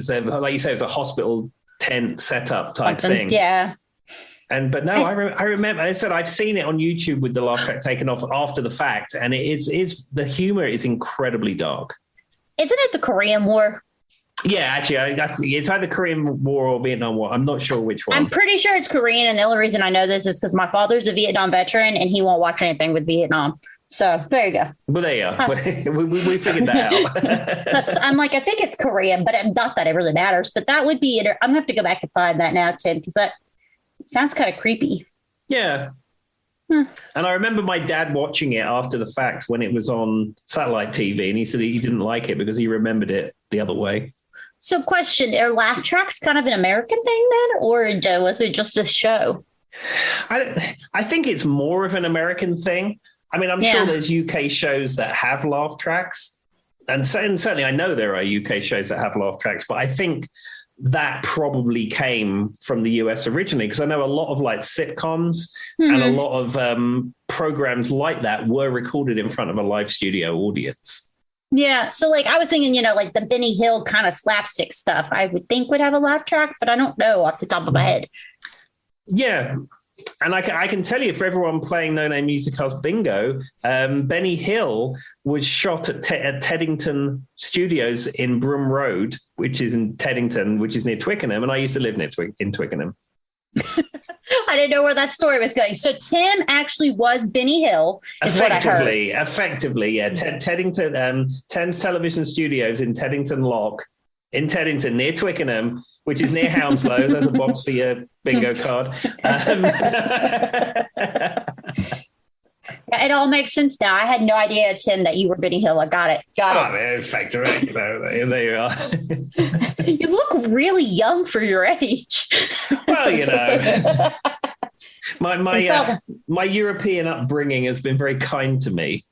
like you say, it was a hospital tent setup type thing. Yeah. But no, I remember. I said I've seen it on YouTube with the laugh track taken off after the fact, and it is the humor is incredibly dark. Isn't it the Korean War? Yeah, actually, it's either Korean War or Vietnam War. I'm not sure which one. I'm pretty sure it's Korean, and the only reason I know this is because my father's a Vietnam veteran, and he won't watch anything with Vietnam. So there you go. Well, there you are. We figured that out. I'm like, I think it's Korean, but not that it really matters. But that would be it. I'm going to have to go back and find that now, Tim, because that sounds kind of creepy. Yeah. And I remember my dad watching it after the fact when it was on satellite TV, and he said he didn't like it because he remembered it the other way. So question, are laugh tracks kind of an American thing then, or was it just a show? I think it's more of an American thing. I mean, I'm sure there's UK shows that have laugh tracks, and certainly I know there are UK shows that have laugh tracks, but I think that probably came from the US originally, because I know a lot of like sitcoms and a lot of programs like that were recorded in front of a live studio audience. Yeah. So like I was thinking, you know, like the Benny Hill kind of slapstick stuff I would think would have a laugh track, but I don't know off the top of my head. Yeah. And I can tell you, for everyone playing No Name Music House Bingo, Benny Hill was shot at Teddington Studios in Broome Road, which is in Teddington, which is near Twickenham. And I used to live in Twickenham. I didn't know where that story was going. So Tim actually was Benny Hill, is what I heard. Effectively, yeah. Teddington, Thames Television Studios in Teddington Lock, in Teddington, near Twickenham, which is near Hounslow. There's a box for your bingo card. It all makes sense now. I had no idea, Tim, that you were Benny Hill. I got it. Effectively, there you are. You look really young for your age. Well, you know, my European upbringing has been very kind to me.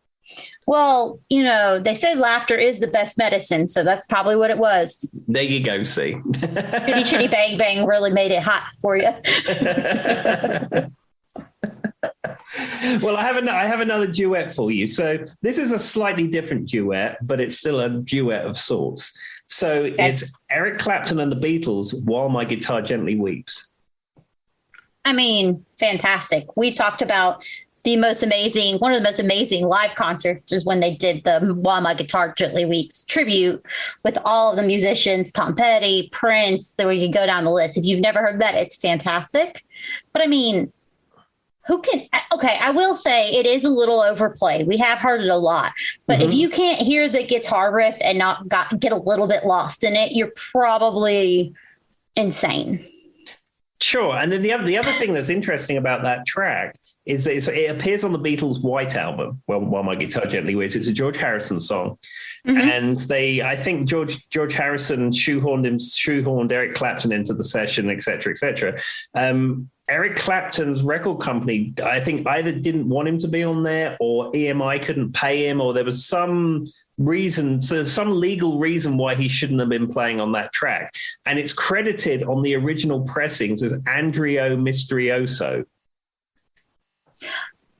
Well, you know, they say laughter is the best medicine, so that's probably what it was. There you go, see. Chitty Chitty Bang Bang really made it hot for you. Well, I have another duet for you. So this is a slightly different duet, but it's still a duet of sorts. So it's Eric Clapton and the Beatles, While My Guitar Gently Weeps. I mean, fantastic. We've talked about one of the most amazing live concerts is when they did the While My Guitar Gently Weeps tribute with all of the musicians, Tom Petty, Prince, then we can go down the list. If you've never heard that, it's fantastic. But I mean, I will say it is a little overplayed. We have heard it a lot, but if you can't hear the guitar riff and not get a little bit lost in it, you're probably insane. Sure. And then the other thing that's interesting about that track is it appears on the Beatles' White Album, While My Guitar Gently Weeps. It's a George Harrison song. And I think George Harrison shoehorned Eric Clapton into the session, et cetera, et cetera. Eric Clapton's record company, I think, either didn't want him to be on there, or EMI couldn't pay him, or there was some legal reason why he shouldn't have been playing on that track. And it's credited on the original pressings as Andrio Misterioso.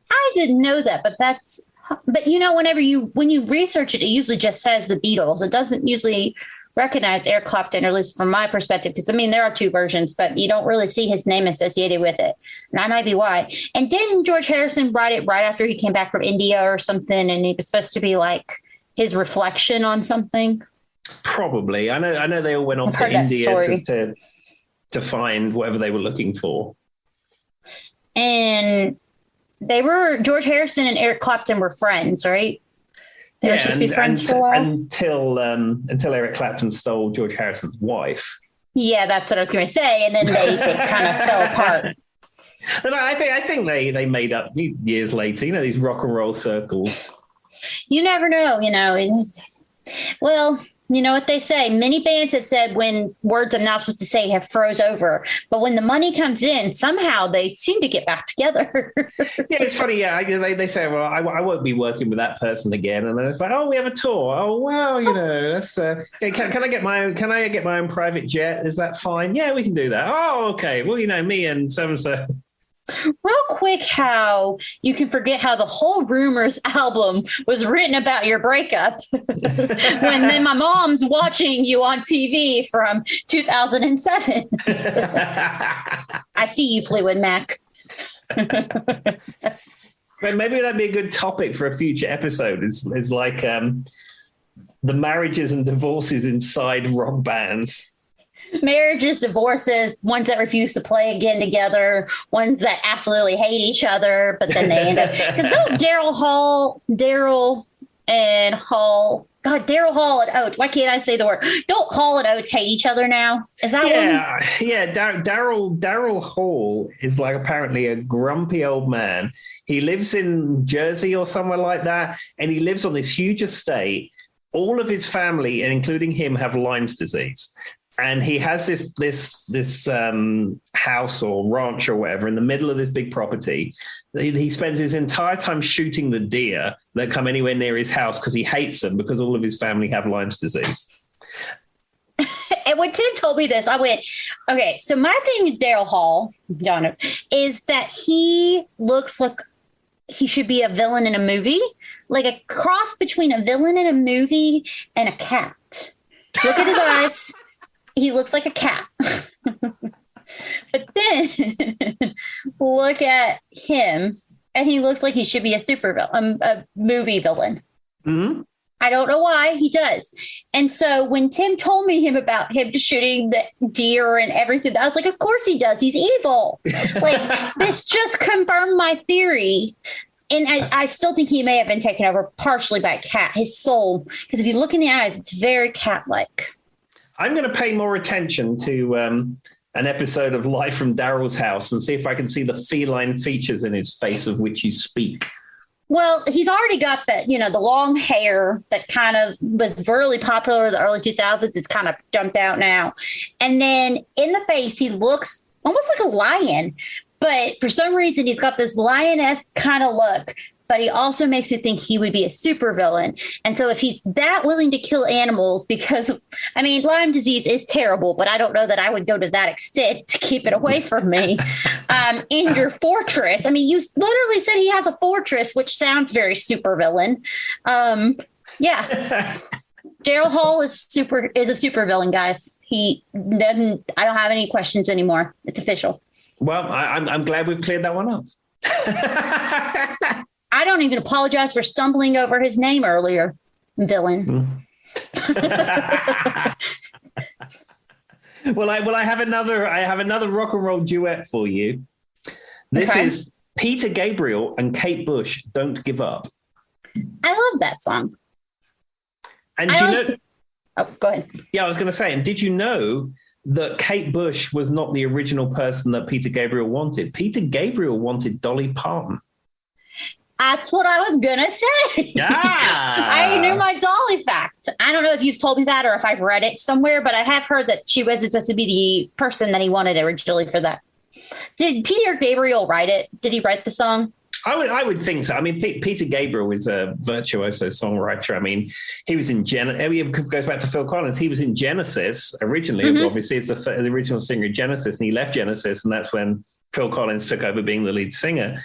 I didn't know that, but you know, when you research it, it usually just says the Beatles. It doesn't usually recognize Eric Clapton, or at least from my perspective, because I mean, there are two versions, but you don't really see his name associated with it. And that might be why. And didn't George Harrison write it right after he came back from India or something? And he was supposed to be like his reflection on something. Probably. I know they all went off to India to find whatever they were looking for. And George Harrison and Eric Clapton were friends, right? They were supposed to be friends for a while. Until Eric Clapton stole George Harrison's wife. Yeah, that's what I was going to say. And then they kind of fell apart. And I think they made up years later. You know, these rock and roll circles. You never know. You know, well, you know what they say. Many bands have said when words I'm not supposed to say have froze over, but when the money comes in, somehow they seem to get back together. Yeah, it's funny. Yeah, they say, well, I won't be working with that person again, and then it's like, oh, we have a tour. Oh, wow, you know, that's. Can I get my own private jet? Is that fine? Yeah, we can do that. Oh, okay. Well, you know, me and so and so. Real quick, how you can forget how the whole Rumors album was written about your breakup when then my mom's watching you on TV from 2007. I see you, Fleetwood Mac. Maybe that'd be a good topic for a future episode. Is like the marriages and divorces inside rock bands. Marriages, divorces, ones that refuse to play again together, ones that absolutely hate each other, but then they end up. Because don't Daryl Hall and Oates. Why can't I say the word? Don't Hall and Oates hate each other now? Is that one? Yeah. Daryl Hall is like apparently a grumpy old man. He lives in Jersey or somewhere like that, and he lives on this huge estate. All of his family, and including him, have Lyme's disease. And he has this house or ranch or whatever in the middle of this big property. He spends his entire time shooting the deer that come anywhere near his house because he hates them because all of his family have Lyme's disease. And when Tim told me this, I went, okay, so my thing with Daryl Hall, Donna, is that he looks like he should be a villain in a movie, like a cross between a villain in a movie and a cat. Look at his eyes. He looks like a cat. But then look at him, and he looks like he should be a a movie villain. Mm-hmm. I don't know why he does. And so when Tim told me about him shooting the deer and everything, I was like, of course he does. He's evil. Like, this just confirmed my theory. And I still think he may have been taken over partially by a cat, his soul. Because if you look in the eyes, it's very cat-like. I'm going to pay more attention to an episode of Live from Daryl's House and see if I can see the feline features in his face of which you speak. Well, he's already got the long hair that kind of was really popular in the early 2000s. It's kind of jumped out now. And then in the face, he looks almost like a lion. But for some reason, he's got this lioness kind of look. But he also makes me think he would be a supervillain. And so if he's that willing to kill animals because of, Lyme disease is terrible, but I don't know that I would go to that extent to keep it away from me. In your fortress. You literally said he has a fortress, which sounds very supervillain. Yeah. Daryl Hall is a supervillain, guys. He doesn't, I don't have any questions anymore. It's official. Well, I'm glad we've cleared that one up. I don't even apologize for stumbling over his name earlier. Villain. Well, I have another rock and roll duet for you. This is Peter Gabriel and Kate Bush, Don't Give Up. I love that song. And oh, go ahead. Yeah, I was going to say, and did you know that Kate Bush was not the original person that Peter Gabriel wanted? Peter Gabriel wanted Dolly Parton. That's what I was going to say. Yeah. I knew my Dolly fact. I don't know if you've told me that or if I've read it somewhere, but I have heard that she was supposed to be the person that he wanted originally for that. Did Peter Gabriel write it? Did he write the song? I would think so. Peter Gabriel is a virtuoso songwriter. He was in it goes back to Phil Collins. He was in Genesis originally. Mm-hmm. Obviously, it's the original singer of Genesis, and he left Genesis, and that's when Phil Collins took over being the lead singer.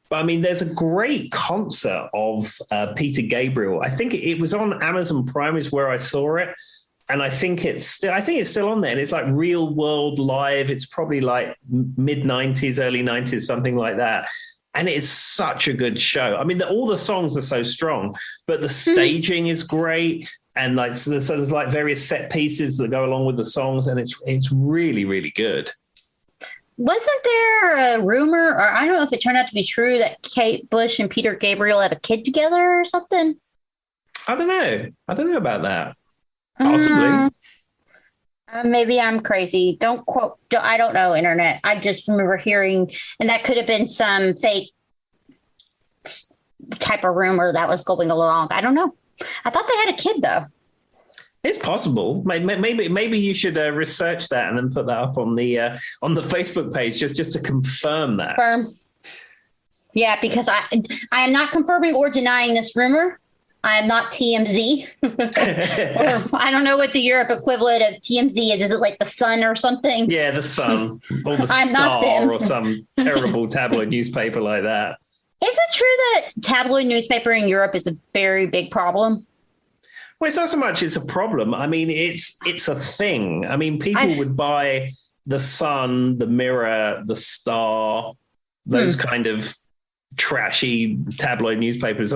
But there's a great concert of Peter Gabriel. I think it was on Amazon Prime is where I saw it. And I think it's still on there. And it's like Real World Live. It's probably like mid 90s, early 90s, something like that. And it is such a good show. All the songs are so strong, but the staging is great. And so there's like various set pieces that go along with the songs. And it's really, really good. Wasn't there a rumor, or I don't know if it turned out to be true, that Kate Bush and Peter Gabriel have a kid together or something? I don't know about that. Possibly. Maybe I'm crazy. I don't know, internet. I just remember hearing, and that could have been some fake type of rumor that was going along. I don't know. I thought they had a kid, though. It's possible. Maybe you should research that and then put that up on the Facebook page just to confirm that. Yeah, because I am not confirming or denying this rumor. I am not TMZ. Or I don't know what the Europe equivalent of TMZ is. Is it like the Sun or something? Yeah, the Sun or the Star or some terrible tabloid newspaper like that. Is it true that tabloid newspaper in Europe is a very big problem? Well, it's not so much it's a problem. It's a thing. People would buy the Sun, the Mirror, the Star, those kind of trashy tabloid newspapers.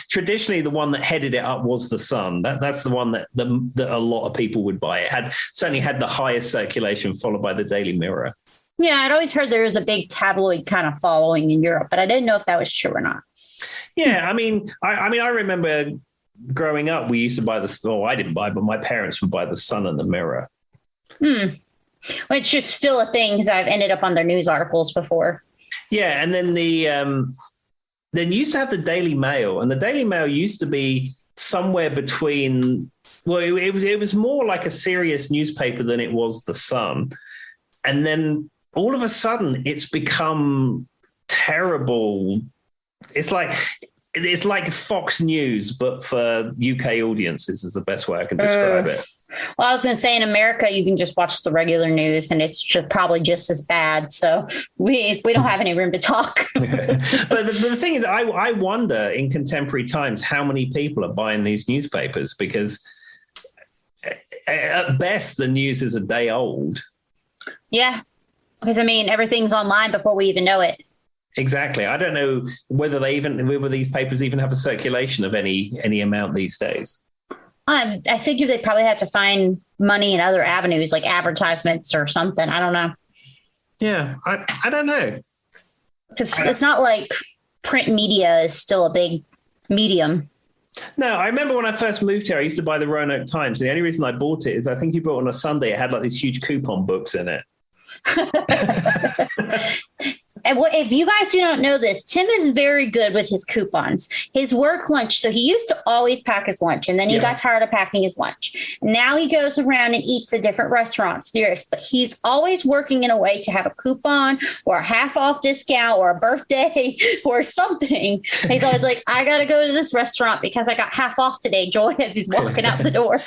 Traditionally, the one that headed it up was the Sun. That's the one that a lot of people would buy. It certainly had the highest circulation, followed by the Daily Mirror. Yeah, I'd always heard there was a big tabloid kind of following in Europe, but I didn't know if that was true or not. Yeah, I remember growing up, we used to buy I didn't buy, but my parents would buy the Sun and the Mirror. Well, it's just still a thing because I've ended up on their news articles before. Yeah, and then then you used to have the Daily Mail, and the Daily Mail used to be somewhere between Well, it was more like a serious newspaper than it was The Sun. And then all of a sudden it's become terrible. It's like Fox News, but for UK audiences is the best way I can describe it. Well, I was going to say in America, you can just watch the regular news and it's probably just as bad. So we don't have any room to talk. But the thing is, I wonder in contemporary times how many people are buying these newspapers, because at best the news is a day old. Yeah. Because, I mean, everything's online before we even know it. Exactly. I don't know whether these papers even have a circulation of any amount these days. I figure they probably have to find money in other avenues, like advertisements or something. I don't know. Yeah, I don't know. Because it's not like print media is still a big medium. No, I remember when I first moved here, I used to buy the Roanoke Times. The only reason I bought it is I think you bought it on a Sunday. It had like these huge coupon books in it. And if you guys do not know this, Tim is very good with his coupons. His work lunch. So he used to always pack his lunch, and then he got tired of packing his lunch. Now he goes around and eats at different restaurants nearest, but he's always working in a way to have a coupon or a half off discount or a birthday or something. He's always like, I got to go to this restaurant because I got half off today, Joy, as he's walking out the door.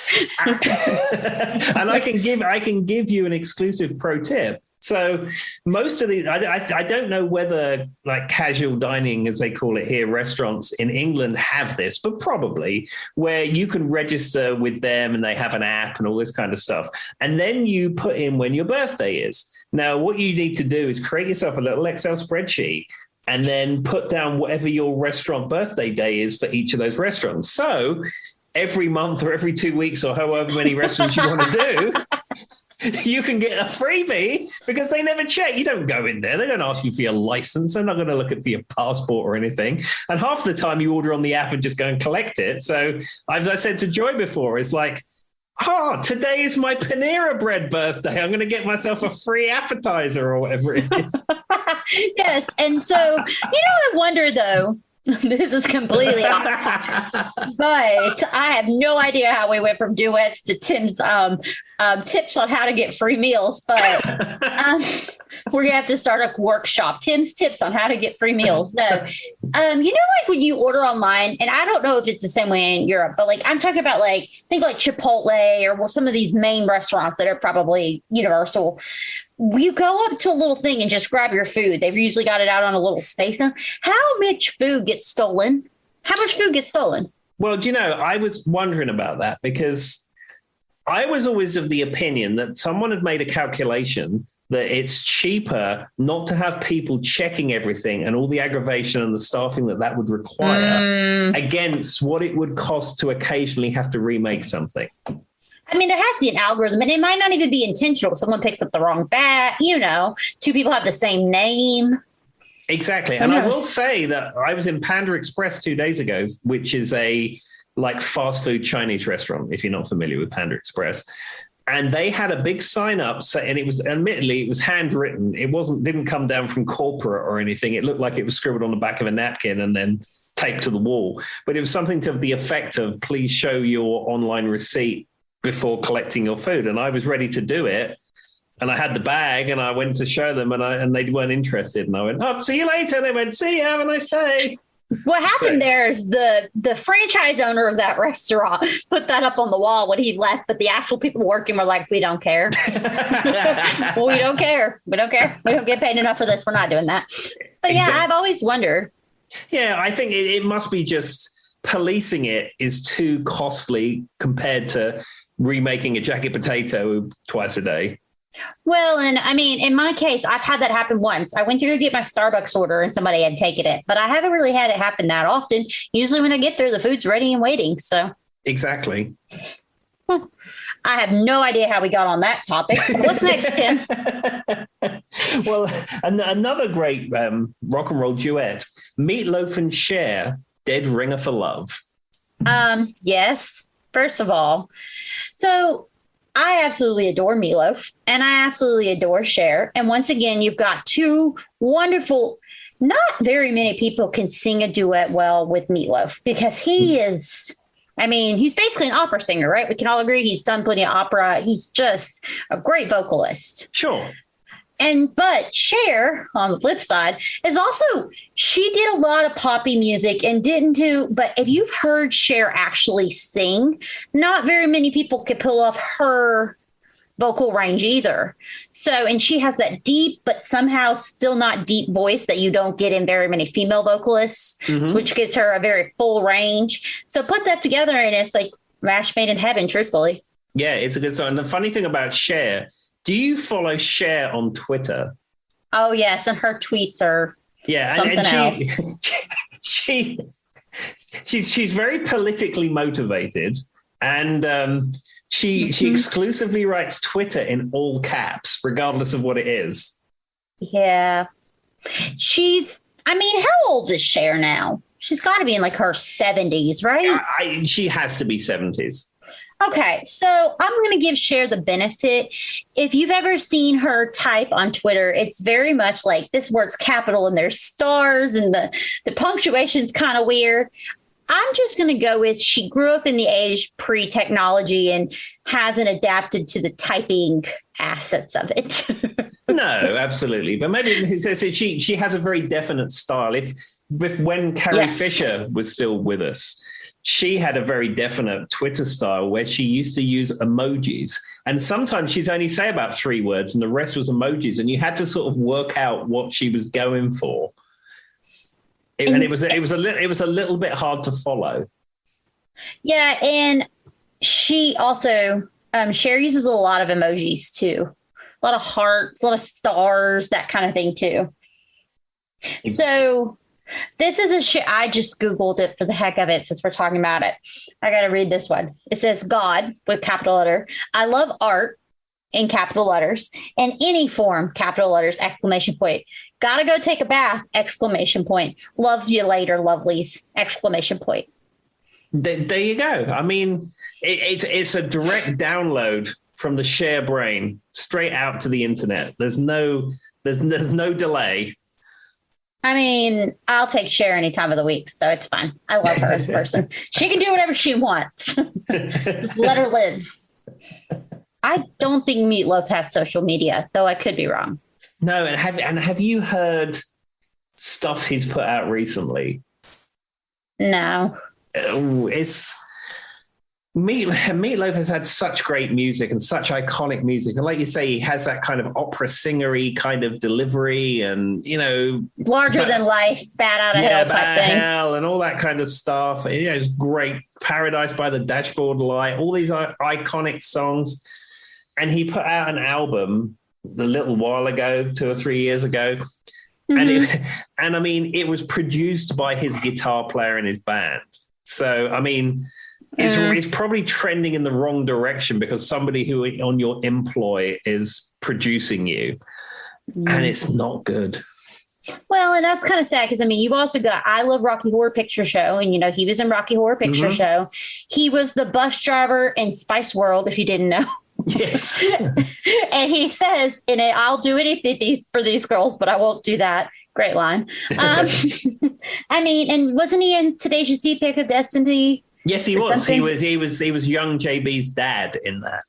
And I can give you an exclusive pro tip. So most of these, I don't know whether like casual dining, as they call it here, restaurants in England have this, but probably, where you can register with them and they have an app and all this kind of stuff. And then you put in when your birthday is. Now, what you need to do is create yourself a little Excel spreadsheet and then put down whatever your restaurant birthday day is for each of those restaurants. So every month or every 2 weeks or however many restaurants you want to do, you can get a freebie because they never check. You don't go in there. They don't ask you for your license. They're not going to look at for your passport or anything. And half the time you order on the app and just go and collect it. So as I said to Joy before, it's like, today is my Panera bread birthday. I'm going to get myself a free appetizer or whatever it is. Yes. And so, I wonder though, this is completely off, but I have no idea how we went from duets to Tim's tips on how to get free meals. But we're gonna have to start a workshop. Tim's tips on how to get free meals. No, like when you order online, and I don't know if it's the same way in Europe, but like I'm talking about think like Chipotle or some of these main restaurants that are probably universal. You go up to a little thing and just grab your food. They've usually got it out on a little space. Now, how much food gets stolen? How much food gets stolen? Well, I was wondering about that because I was always of the opinion that someone had made a calculation that it's cheaper not to have people checking everything and all the aggravation and the staffing that would require against what it would cost to occasionally have to remake something. I mean, there has to be an algorithm, and it might not even be intentional. Someone picks up the wrong bat, two people have the same name. Exactly. And I will say that I was in Panda Express 2 days ago, which is a fast food Chinese restaurant, if you're not familiar with Panda Express. And they had a big sign up, and it was handwritten. It didn't come down from corporate or anything. It looked like it was scribbled on the back of a napkin and then taped to the wall. But it was something to the effect of, please show your online receipt before collecting your food. And I was ready to do it. And I had the bag and I went to show them and they weren't interested. And I went, see you later. And they went, see you, have a nice day. What happened there is the franchise owner of that restaurant put that up on the wall when he left, but the actual people working were like, we don't care. We don't care. We don't care. We don't get paid enough for this. We're not doing that. But yeah, exactly. I've always wondered. Yeah, I think it must be just policing it is too costly compared to remaking a jacket potato twice a day. Well, and I mean, in my case, I've had that happen once. I went to go get my Starbucks order and somebody had taken it, but I haven't really had it happen that often. Usually when I get there, the food's ready and waiting. So exactly. I have no idea how we got on that topic. What's next, Tim? Well, another great rock and roll duet, Meatloaf and Cher, Dead Ringer for Love. Yes. First of all, so I absolutely adore Meatloaf and I absolutely adore Cher. And once again, you've got two wonderful, not very many people can sing a duet well with Meatloaf because he is, I mean, he's basically an opera singer, right? We can all agree he's done plenty of opera. He's just a great vocalist. Sure. But Cher, on the flip side, is also, she did a lot of poppy music and but if you've heard Cher actually sing, not very many people could pull off her vocal range either. So, and she has that deep, but somehow still not deep voice that you don't get in very many female vocalists, which gives her a very full range. So put that together and it's like match made in heaven, truthfully. Yeah, it's a good song. And the funny thing about Cher, do you follow Cher on Twitter? Oh, yes. And her tweets are something else. She's very politically motivated. And she exclusively writes Twitter in all caps, regardless of what it is. Yeah. How old is Cher now? She's got to be in like her 70s, right? She has to be 70s. Okay, so I'm going to give Cher the benefit. If you've ever seen her type on Twitter, it's very much like this word's capital and there's stars and the punctuation's kind of weird. I'm just going to go with she grew up in the age pre-technology and hasn't adapted to the typing assets of it. No, absolutely. But maybe she has a very definite style. When Carrie Fisher was still with us, she had a very definite Twitter style where she used to use emojis. And sometimes she'd only say about 3 words and the rest was emojis. And you had to sort of work out what she was going for. It was a little bit hard to follow. Yeah. And she also, Cher uses a lot of emojis too. A lot of hearts, a lot of stars, that kind of thing too. So this is I just Googled it for the heck of it since we're talking about it. I got to read this one. It says, God, with capital letter. I love art in capital letters. In any form, capital letters, exclamation point. Gotta go take a bath, exclamation point. Love you later, lovelies, exclamation point. There you go. I mean, it's a direct download from the Cher brain straight out to the internet. There's no delay. I mean, I'll take Cher any time of the week, so it's fine. I love her as a person. She can do whatever she wants. Just let her live. I don't think Meatloaf has social media, though I could be wrong. No, and have you heard stuff he's put out recently? No. It's Meatloaf has had such great music and such iconic music. And like you say, he has that kind of opera singery kind of delivery and, larger than life, Bat Out of Hell type thing. Hell and all that kind of stuff. It's great. Paradise by the Dashboard Light, all these iconic songs. And he put out an album a little while ago, 2 or 3 years ago. And it was produced by his guitar player in his band. So, it's probably trending in the wrong direction because somebody who on your employ is producing you and it's not good. Well, and that's kind of sad because, you've also got I Love Rocky Horror Picture Show. And, he was in Rocky Horror Picture Show. He was the bus driver in Spice World, if you didn't know. Yes. And he says in it, I'll do anything for these girls, but I won't do that. Great line. And wasn't he in Tenacious D Pick of Destiny? Yes, he was. He was young JB's dad in that.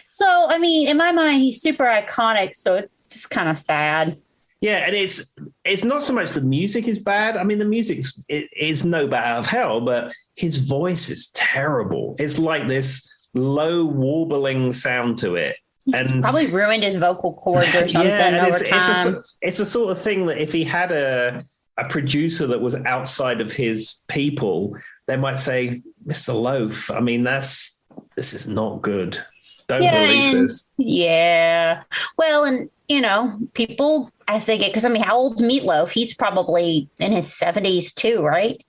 So, in my mind, he's super iconic. So it's just kind of sad. Yeah, and it's not so much the music is bad. The music is no Bat Out of Hell, but his voice is terrible. It's like this low warbling sound to it. He's probably ruined his vocal cords or something over time. It's the sort of thing that if he had a producer that was outside of his people, they might say, Mr. Loaf, this is not good. Don't release this. Yeah. Well, and, people as they get, because how old's Meatloaf? He's probably in his 70s too, right?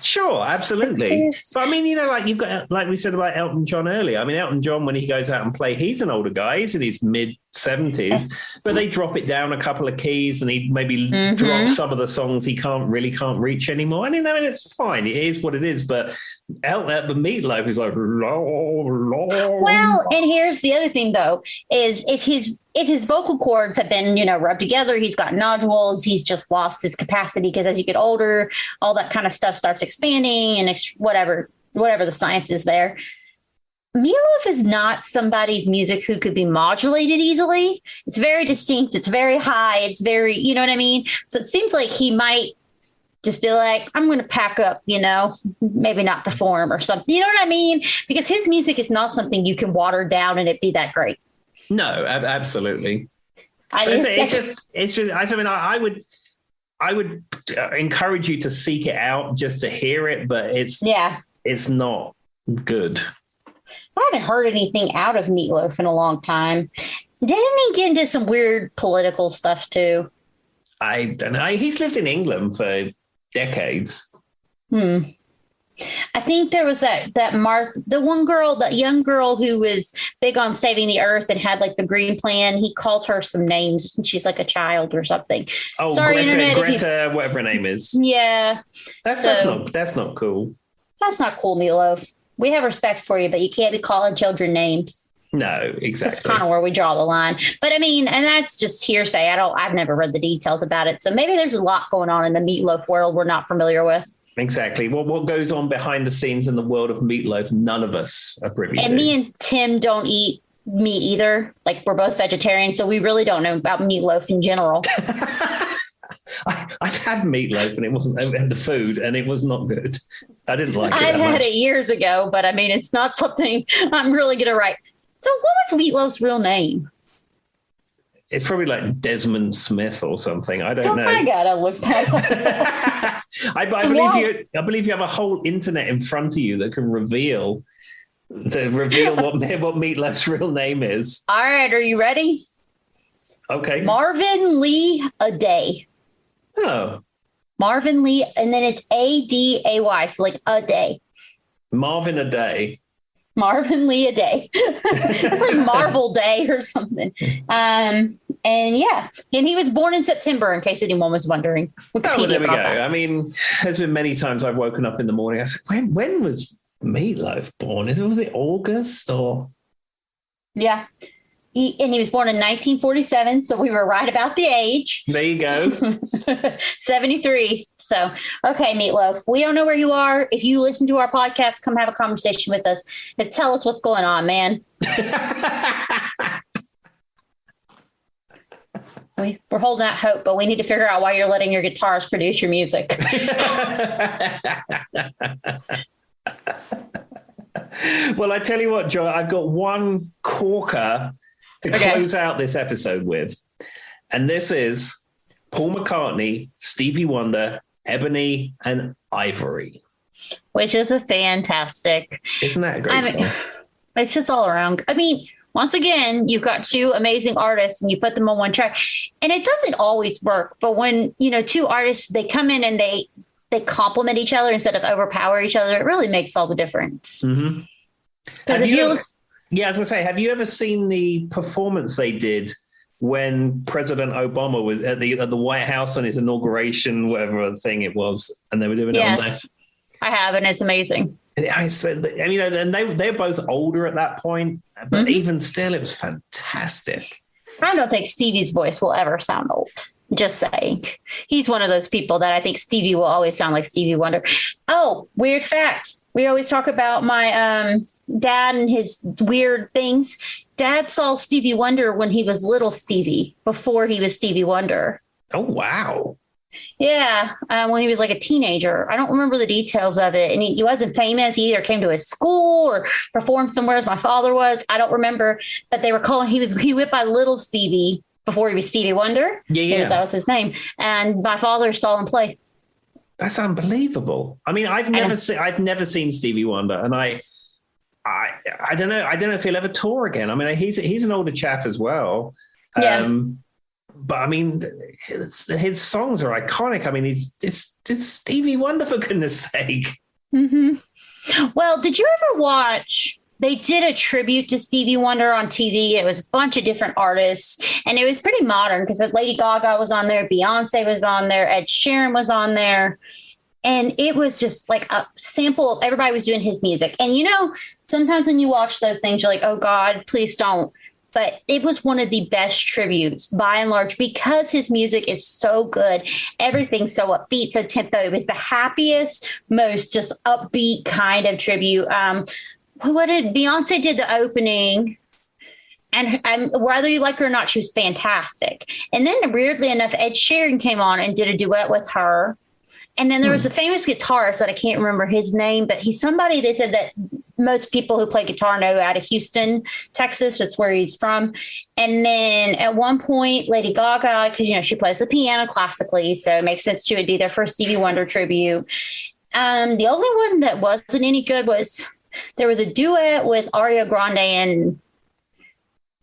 Sure, absolutely. 60s. But you've got, like we said about Elton John earlier. Elton John, when he goes out and play, he's an older guy. He's in his mid-70s, but they drop it down a couple of keys and he maybe drops some of the songs he can't reach anymore. It's fine. It is what it is. But Meatloaf is like, well, and here's the other thing though, is if his vocal cords have been, rubbed together, he's got nodules, he's just lost his capacity because as you get older, all that kind of stuff starts expanding and whatever. whatever the science is there. Meatloaf is not somebody's music who could be modulated easily. It's very distinct. It's very high. It's very, you know what I mean? So it seems like he might just be like, I'm going to pack up, maybe not perform or something. You know what I mean? Because his music is not something you can water down and it be that great. No, absolutely. I would encourage you to seek it out just to hear it, but it's not good. I haven't heard anything out of Meatloaf in a long time. Didn't he get into some weird political stuff too? I don't know. He's lived in England for decades. I think there was that Martha, the young girl who was big on saving the earth and had like the green plan. He called her some names and she's like a child or something. Oh, sorry, Greta, whatever her name is. Yeah. That's not cool. That's not cool, Meatloaf. We have respect for you, but you can't be calling children names. No, exactly. That's kind of where we draw the line. But I mean, and that's just hearsay. I've never read the details about it. So maybe there's a lot going on in the Meatloaf world we're not familiar with. Exactly. What goes on behind the scenes in the world of Meatloaf, none of us are privy to. And me and Tim don't eat meat either. Like, we're both vegetarians, so we really don't know about meatloaf in general. I've had meatloaf and it wasn't the food and it was not good. I didn't like it. I had it years ago, but I mean, it's not something I'm really going to write. So what was Meatloaf's real name? It's probably like Desmond Smith or something. I don't know. I gotta look back. I believe you have a whole internet in front of you that can reveal what Meatloaf's real name is. All right, are you ready? Okay. Marvin Lee Aday. Oh. Marvin Lee, and then it's Aday, so like a day. Marvin Aday. Marvin Lee Aday. It's like Marvel Day or something. And he was born in September, in case anyone was wondering. Wikipedia there we go. That. I mean, there's been many times I've woken up in the morning. I said, when was Meatloaf born? Was it August or? Yeah. He was born in 1947, so we were right about the age. There you go. 73. So, okay, Meatloaf, we don't know where you are. If you listen to our podcast, come have a conversation with us and tell us what's going on, man. We're holding out hope, but we need to figure out why you're letting your guitars produce your music. Well, I tell you what, Joe, I've got one corker to close out this episode with. And this is Paul McCartney, Stevie Wonder, Ebony and Ivory. Which is a fantastic. Isn't that a great song? It's just all around. I mean, once again, you've got two amazing artists and you put them on one track. And it doesn't always work. But when, two artists, they come in and they complement each other instead of overpower each other, it really makes all the difference. Mm-hmm. I was going to say, have you ever seen the performance they did when President Obama was at the White House on his inauguration, whatever thing it was, and they were doing it on there? I have, and it's amazing. And I said, and they're both older at that point, but even still, it was fantastic. I don't think Stevie's voice will ever sound old. Just saying. He's one of those people that I think Stevie will always sound like Stevie Wonder. Oh, weird fact. We always talk about my dad and his weird things. Dad saw Stevie Wonder when he was little Stevie, before he was Stevie Wonder. Oh, wow. Yeah, when he was like a teenager. I don't remember the details of it. And he wasn't famous. He either came to his school or performed somewhere as my father was. I don't remember. But they were calling, he went by Little Stevie before he was Stevie Wonder. Yeah. That was his name. And my father saw him play. That's unbelievable. I mean, I've never seen Stevie Wonder, and I don't know. I don't know if he'll ever tour again. I mean, he's an older chap as well. Yeah. But I mean, his songs are iconic. I mean, it's Stevie Wonder, for goodness sake. Mm-hmm. Well, did you ever watch? They did a tribute to Stevie Wonder on TV. It was a bunch of different artists, and it was pretty modern because Lady Gaga was on there, Beyonce was on there, Ed Sheeran was on there, and it was just like a sample of everybody was doing his music. And sometimes when you watch those things, you're like, oh God, please don't. but it was one of the best tributes by and large because his music is so good. Everything's so upbeat, so tempo. It was the happiest, most just upbeat kind of tribute. What did Beyonce did the opening? And whether you like her or not, she was fantastic. And then weirdly enough, Ed Sheeran came on and did a duet with her. And then there was a famous guitarist that I can't remember his name, but he's somebody they said that most people who play guitar know out of Houston, Texas. That's where he's from. And then at one point, Lady Gaga, because, she plays the piano classically, so it makes sense she would be their first Stevie Wonder tribute. The only one that wasn't any good was there was a duet with Ariana Grande and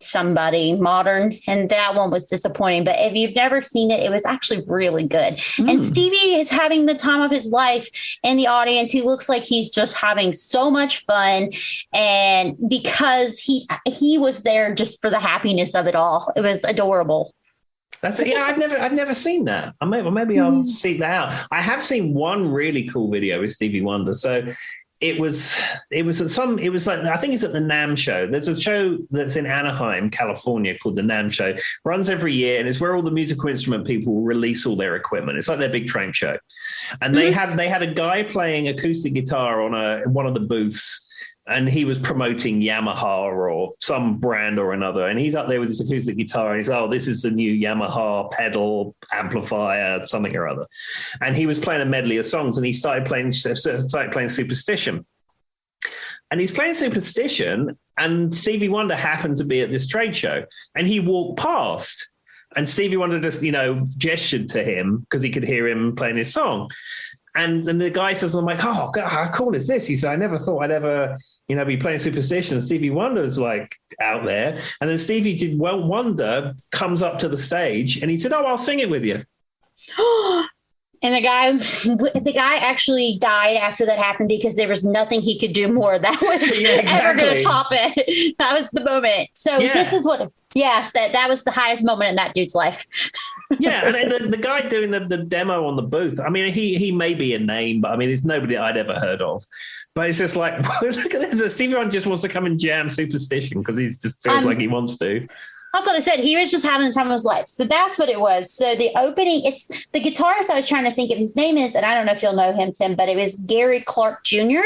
somebody modern, and that one was disappointing. But if you've never seen it, it was actually really good. And Stevie is having the time of his life in the audience. He looks like he's just having so much fun, and because he was there just for the happiness of it all. It was adorable. That's it. Yeah, I've never seen that. Maybe I'll seek that out. I have seen one really cool video with Stevie Wonder. So it was like, I think it's at the NAMM show. There's a show that's in Anaheim, California called the NAMM show. Runs every year, and it's where all the musical instrument people release all their equipment. It's like their big train show. And they had a guy playing acoustic guitar on one of the booths, and he was promoting Yamaha or some brand or another. And he's up there with his acoustic guitar, and he's, this is the new Yamaha pedal amplifier, something or other. And he was playing a medley of songs, and he started playing Superstition. And he's playing Superstition, and Stevie Wonder happened to be at this trade show, and he walked past, and Stevie Wonder just, gestured to him because he could hear him playing his song. And then the guy says, I'm like, oh, God, how cool is this? He said, I never thought I'd ever, be playing Superstition. And Stevie Wonder's like out there. And then Stevie Wonder comes up to the stage, and he said, I'll sing it with you. And the guy actually died after that happened because there was nothing he could do more that was ever going to top it. That was the moment. So this is what, that was the highest moment in that dude's life. Yeah, and the guy doing the demo on the booth, I mean, he may be a name, but I mean, it's nobody I'd ever heard of. But it's just like, look at this. Stevie Wonder just wants to come and jam Superstition because he just feels like he wants to. That's what I said. He was just having the time of his life. So that's what it was. So the opening, it's the guitarist I was trying to think of. His name is, and I don't know if you'll know him, Tim, but it was Gary Clark Jr.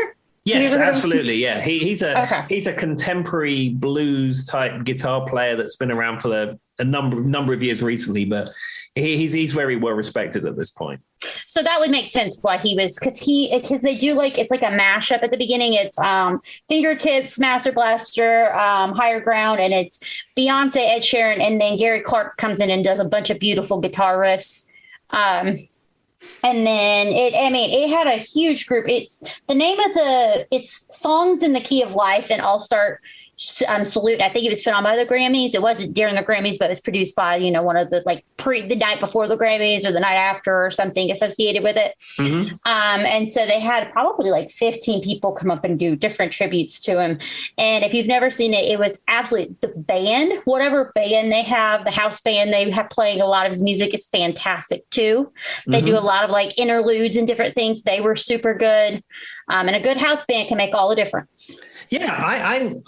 Yes, absolutely. Yeah, he's a contemporary blues type guitar player that's been around for a number of years recently, but he's very well respected at this point. So that would make sense why he was, because they do it's like a mashup at the beginning. It's Fingertips, Master Blaster, Higher Ground, and it's Beyonce, Ed Sheeran, and then Gary Clark comes in and does a bunch of beautiful guitar riffs. And then it had a huge group. It's the name of it's Songs in the Key of Life and All Star Salute. I think it was put on by the Grammys. It wasn't during the Grammys, but it was produced by, one of the the night before the Grammys or the night after or something associated with it. Mm-hmm. And so they had probably 15 people come up and do different tributes to him. And if you've never seen it, it was absolutely the band, whatever band they have, the house band they have playing a lot of his music is fantastic too. They do a lot of interludes and different things. They were super good. And a good house band can make all the difference. Yeah,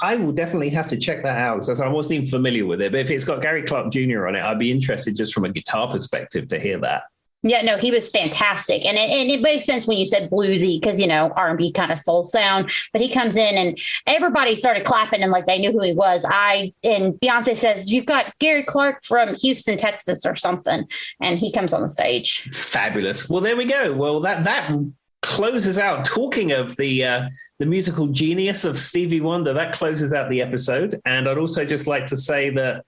I will definitely have to check that out because I wasn't even familiar with it. But if it's got Gary Clark Jr. on it, I'd be interested just from a guitar perspective to hear that. Yeah, no, he was fantastic. And it makes sense when you said bluesy because, R&B kind of soul sound. But he comes in and everybody started clapping and they knew who he was. And Beyonce says, you've got Gary Clark from Houston, Texas or something. And he comes on the stage. Fabulous. Well, there we go. Well, that closes out, talking of the musical genius of Stevie Wonder, that closes out the episode. And I'd also just like to say that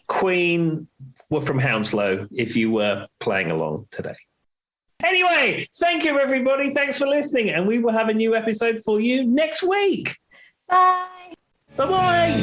Queen were from Hounslow if you were playing along today. Anyway, thank you, everybody. Thanks for listening. And we will have a new episode for you next week. Bye. Bye-bye.